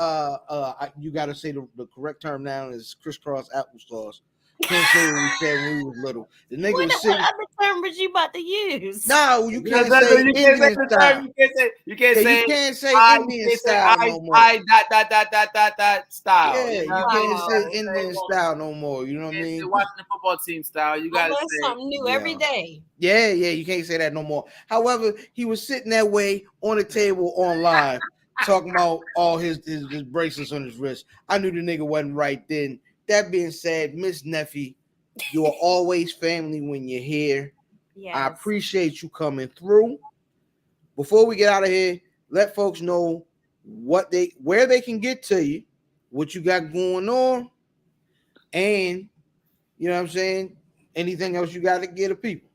You got to say the correct term now is crisscross applesauce. Can't say what we said when we was little. The nigga was sitting. What other term was you about to use? No, you can't say Indian style. You can't say Indian style no more. Style. Yeah, you can't say Indian style no more. You know what I mean? Watching the football team style, you gotta say something new every day. Yeah, you can't say that no more. However, he was sitting that way on the table online, talking about all his bracelets on his wrist. I knew the nigga wasn't right then. That being said, Miss Neffy, you are always family when you're here. Yes. I appreciate you coming through. Before we get out of here, let folks know where they can get to you, what you got going on, and you know what I'm saying, anything else you got to get to people.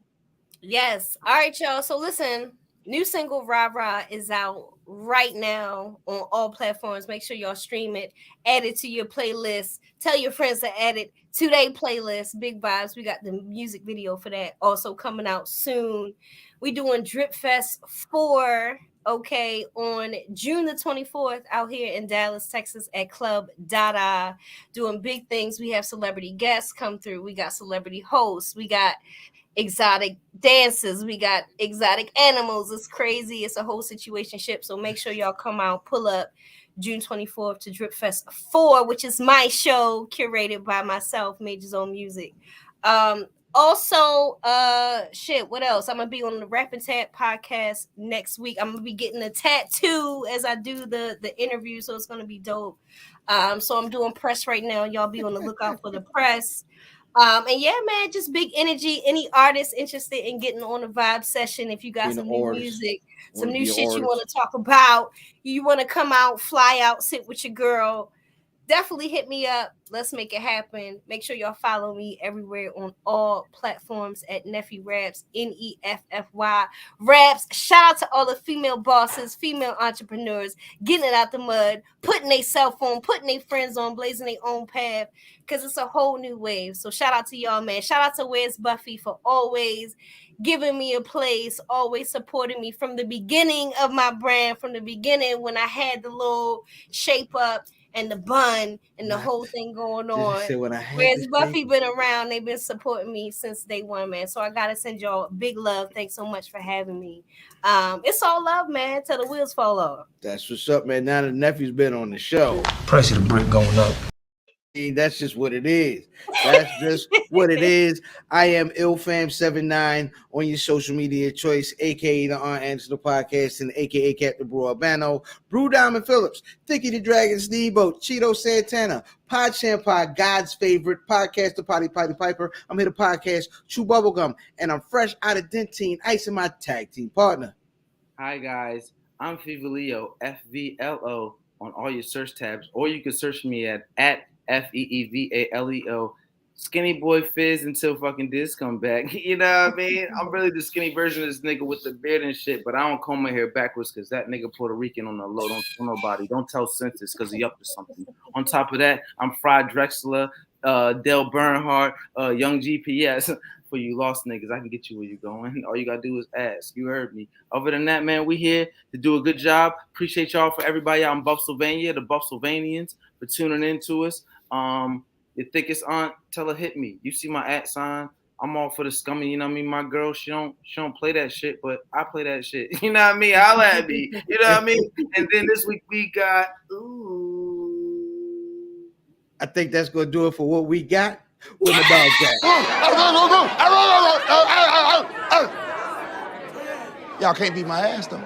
Yes. All right, y'all. So listen, new single Rah Rah is out right now on all platforms. Make sure y'all stream it, add it to your playlist, tell your friends to add it to their playlist. Big vibes. We got the music video for that also coming out soon. We doing Drip Fest 4, okay, on June the 24th out here in Dallas, Texas at Club Dada. Doing big things. We have celebrity guests come through. We got celebrity hosts. We got exotic dances, we got exotic animals. It's crazy. It's a whole situationship. So make sure y'all come out, pull up June 24th to Drip Fest 4, which is my show curated by myself, Major's Own Music. Also, what else? I'm gonna be on the Rap and Tat podcast next week. I'm gonna be getting a tattoo as I do the interview, so it's gonna be dope. So I'm doing press right now. Y'all be on the lookout for the press. And yeah, man, just big energy. Any artists interested in getting on a vibe session, if you got some new music, some new shit you want to talk about, you want to come out, fly out, sit with your girl, definitely hit me up. Let's make it happen. Make sure y'all follow me everywhere on all platforms at Neffy Raps, Neffy Raps. Shout out to all the female bosses, female entrepreneurs, getting it out the mud, putting their cell phone, putting their friends on, blazing their own path, because it's a whole new wave. So shout out to y'all, man. Shout out to Where's Buffy for always giving me a place, always supporting me from the beginning of my brand, from the beginning when I had the little shape up and the bun and the whole thing going on. Whereas Buffy been around, they've been supporting me since day one, man. So I gotta send y'all big love. Thanks so much for having me. It's all love, man, till the wheels fall off. That's what's up, man. Now the Nephew's been on the show. Price of the brick going up. That's just what it is. That's just what it is. I am IlFam79 on your social media choice, aka the Unanswered the Podcast, and aka Captain Brew Albano, Brew Diamond Phillips, Thicky the Dragon, Steamboat, Cheeto Santana, Pod Shampoo, God's favorite podcast, the Potty Piper. I'm here to podcast Chew Bubblegum, and I'm fresh out of Dentine, icing my tag team partner. Hi guys, I'm Fivalio, FVLO on all your search tabs, or you can search me at FEEVALEO. Skinny Boy Fizz until fucking Diz come back. You know what I mean? I'm really the skinny version of this nigga with the beard and shit, but I don't comb my hair backwards because that nigga Puerto Rican on the low. Don't tell nobody. Don't tell Census because he up to something. On top of that, I'm Fried Drexler, Dale Bernhardt, Young GPS. For you lost niggas, I can get you where you're going. All you gotta do is ask. You heard me. Other than that, man, we here to do a good job. Appreciate y'all for everybody out in Buffsylvania, the Buffsylvanians, for tuning in to us. Your thickest aunt, tell her hit me. You see my @ sign. I'm all for the scummy, you know what I mean? My girl, she don't play that shit, but I play that shit. You know what I mean? Holla at me. You know what I mean? And then this week we got I think that's gonna do it for what we got. Where the dog's at? Y'all can't beat my ass though.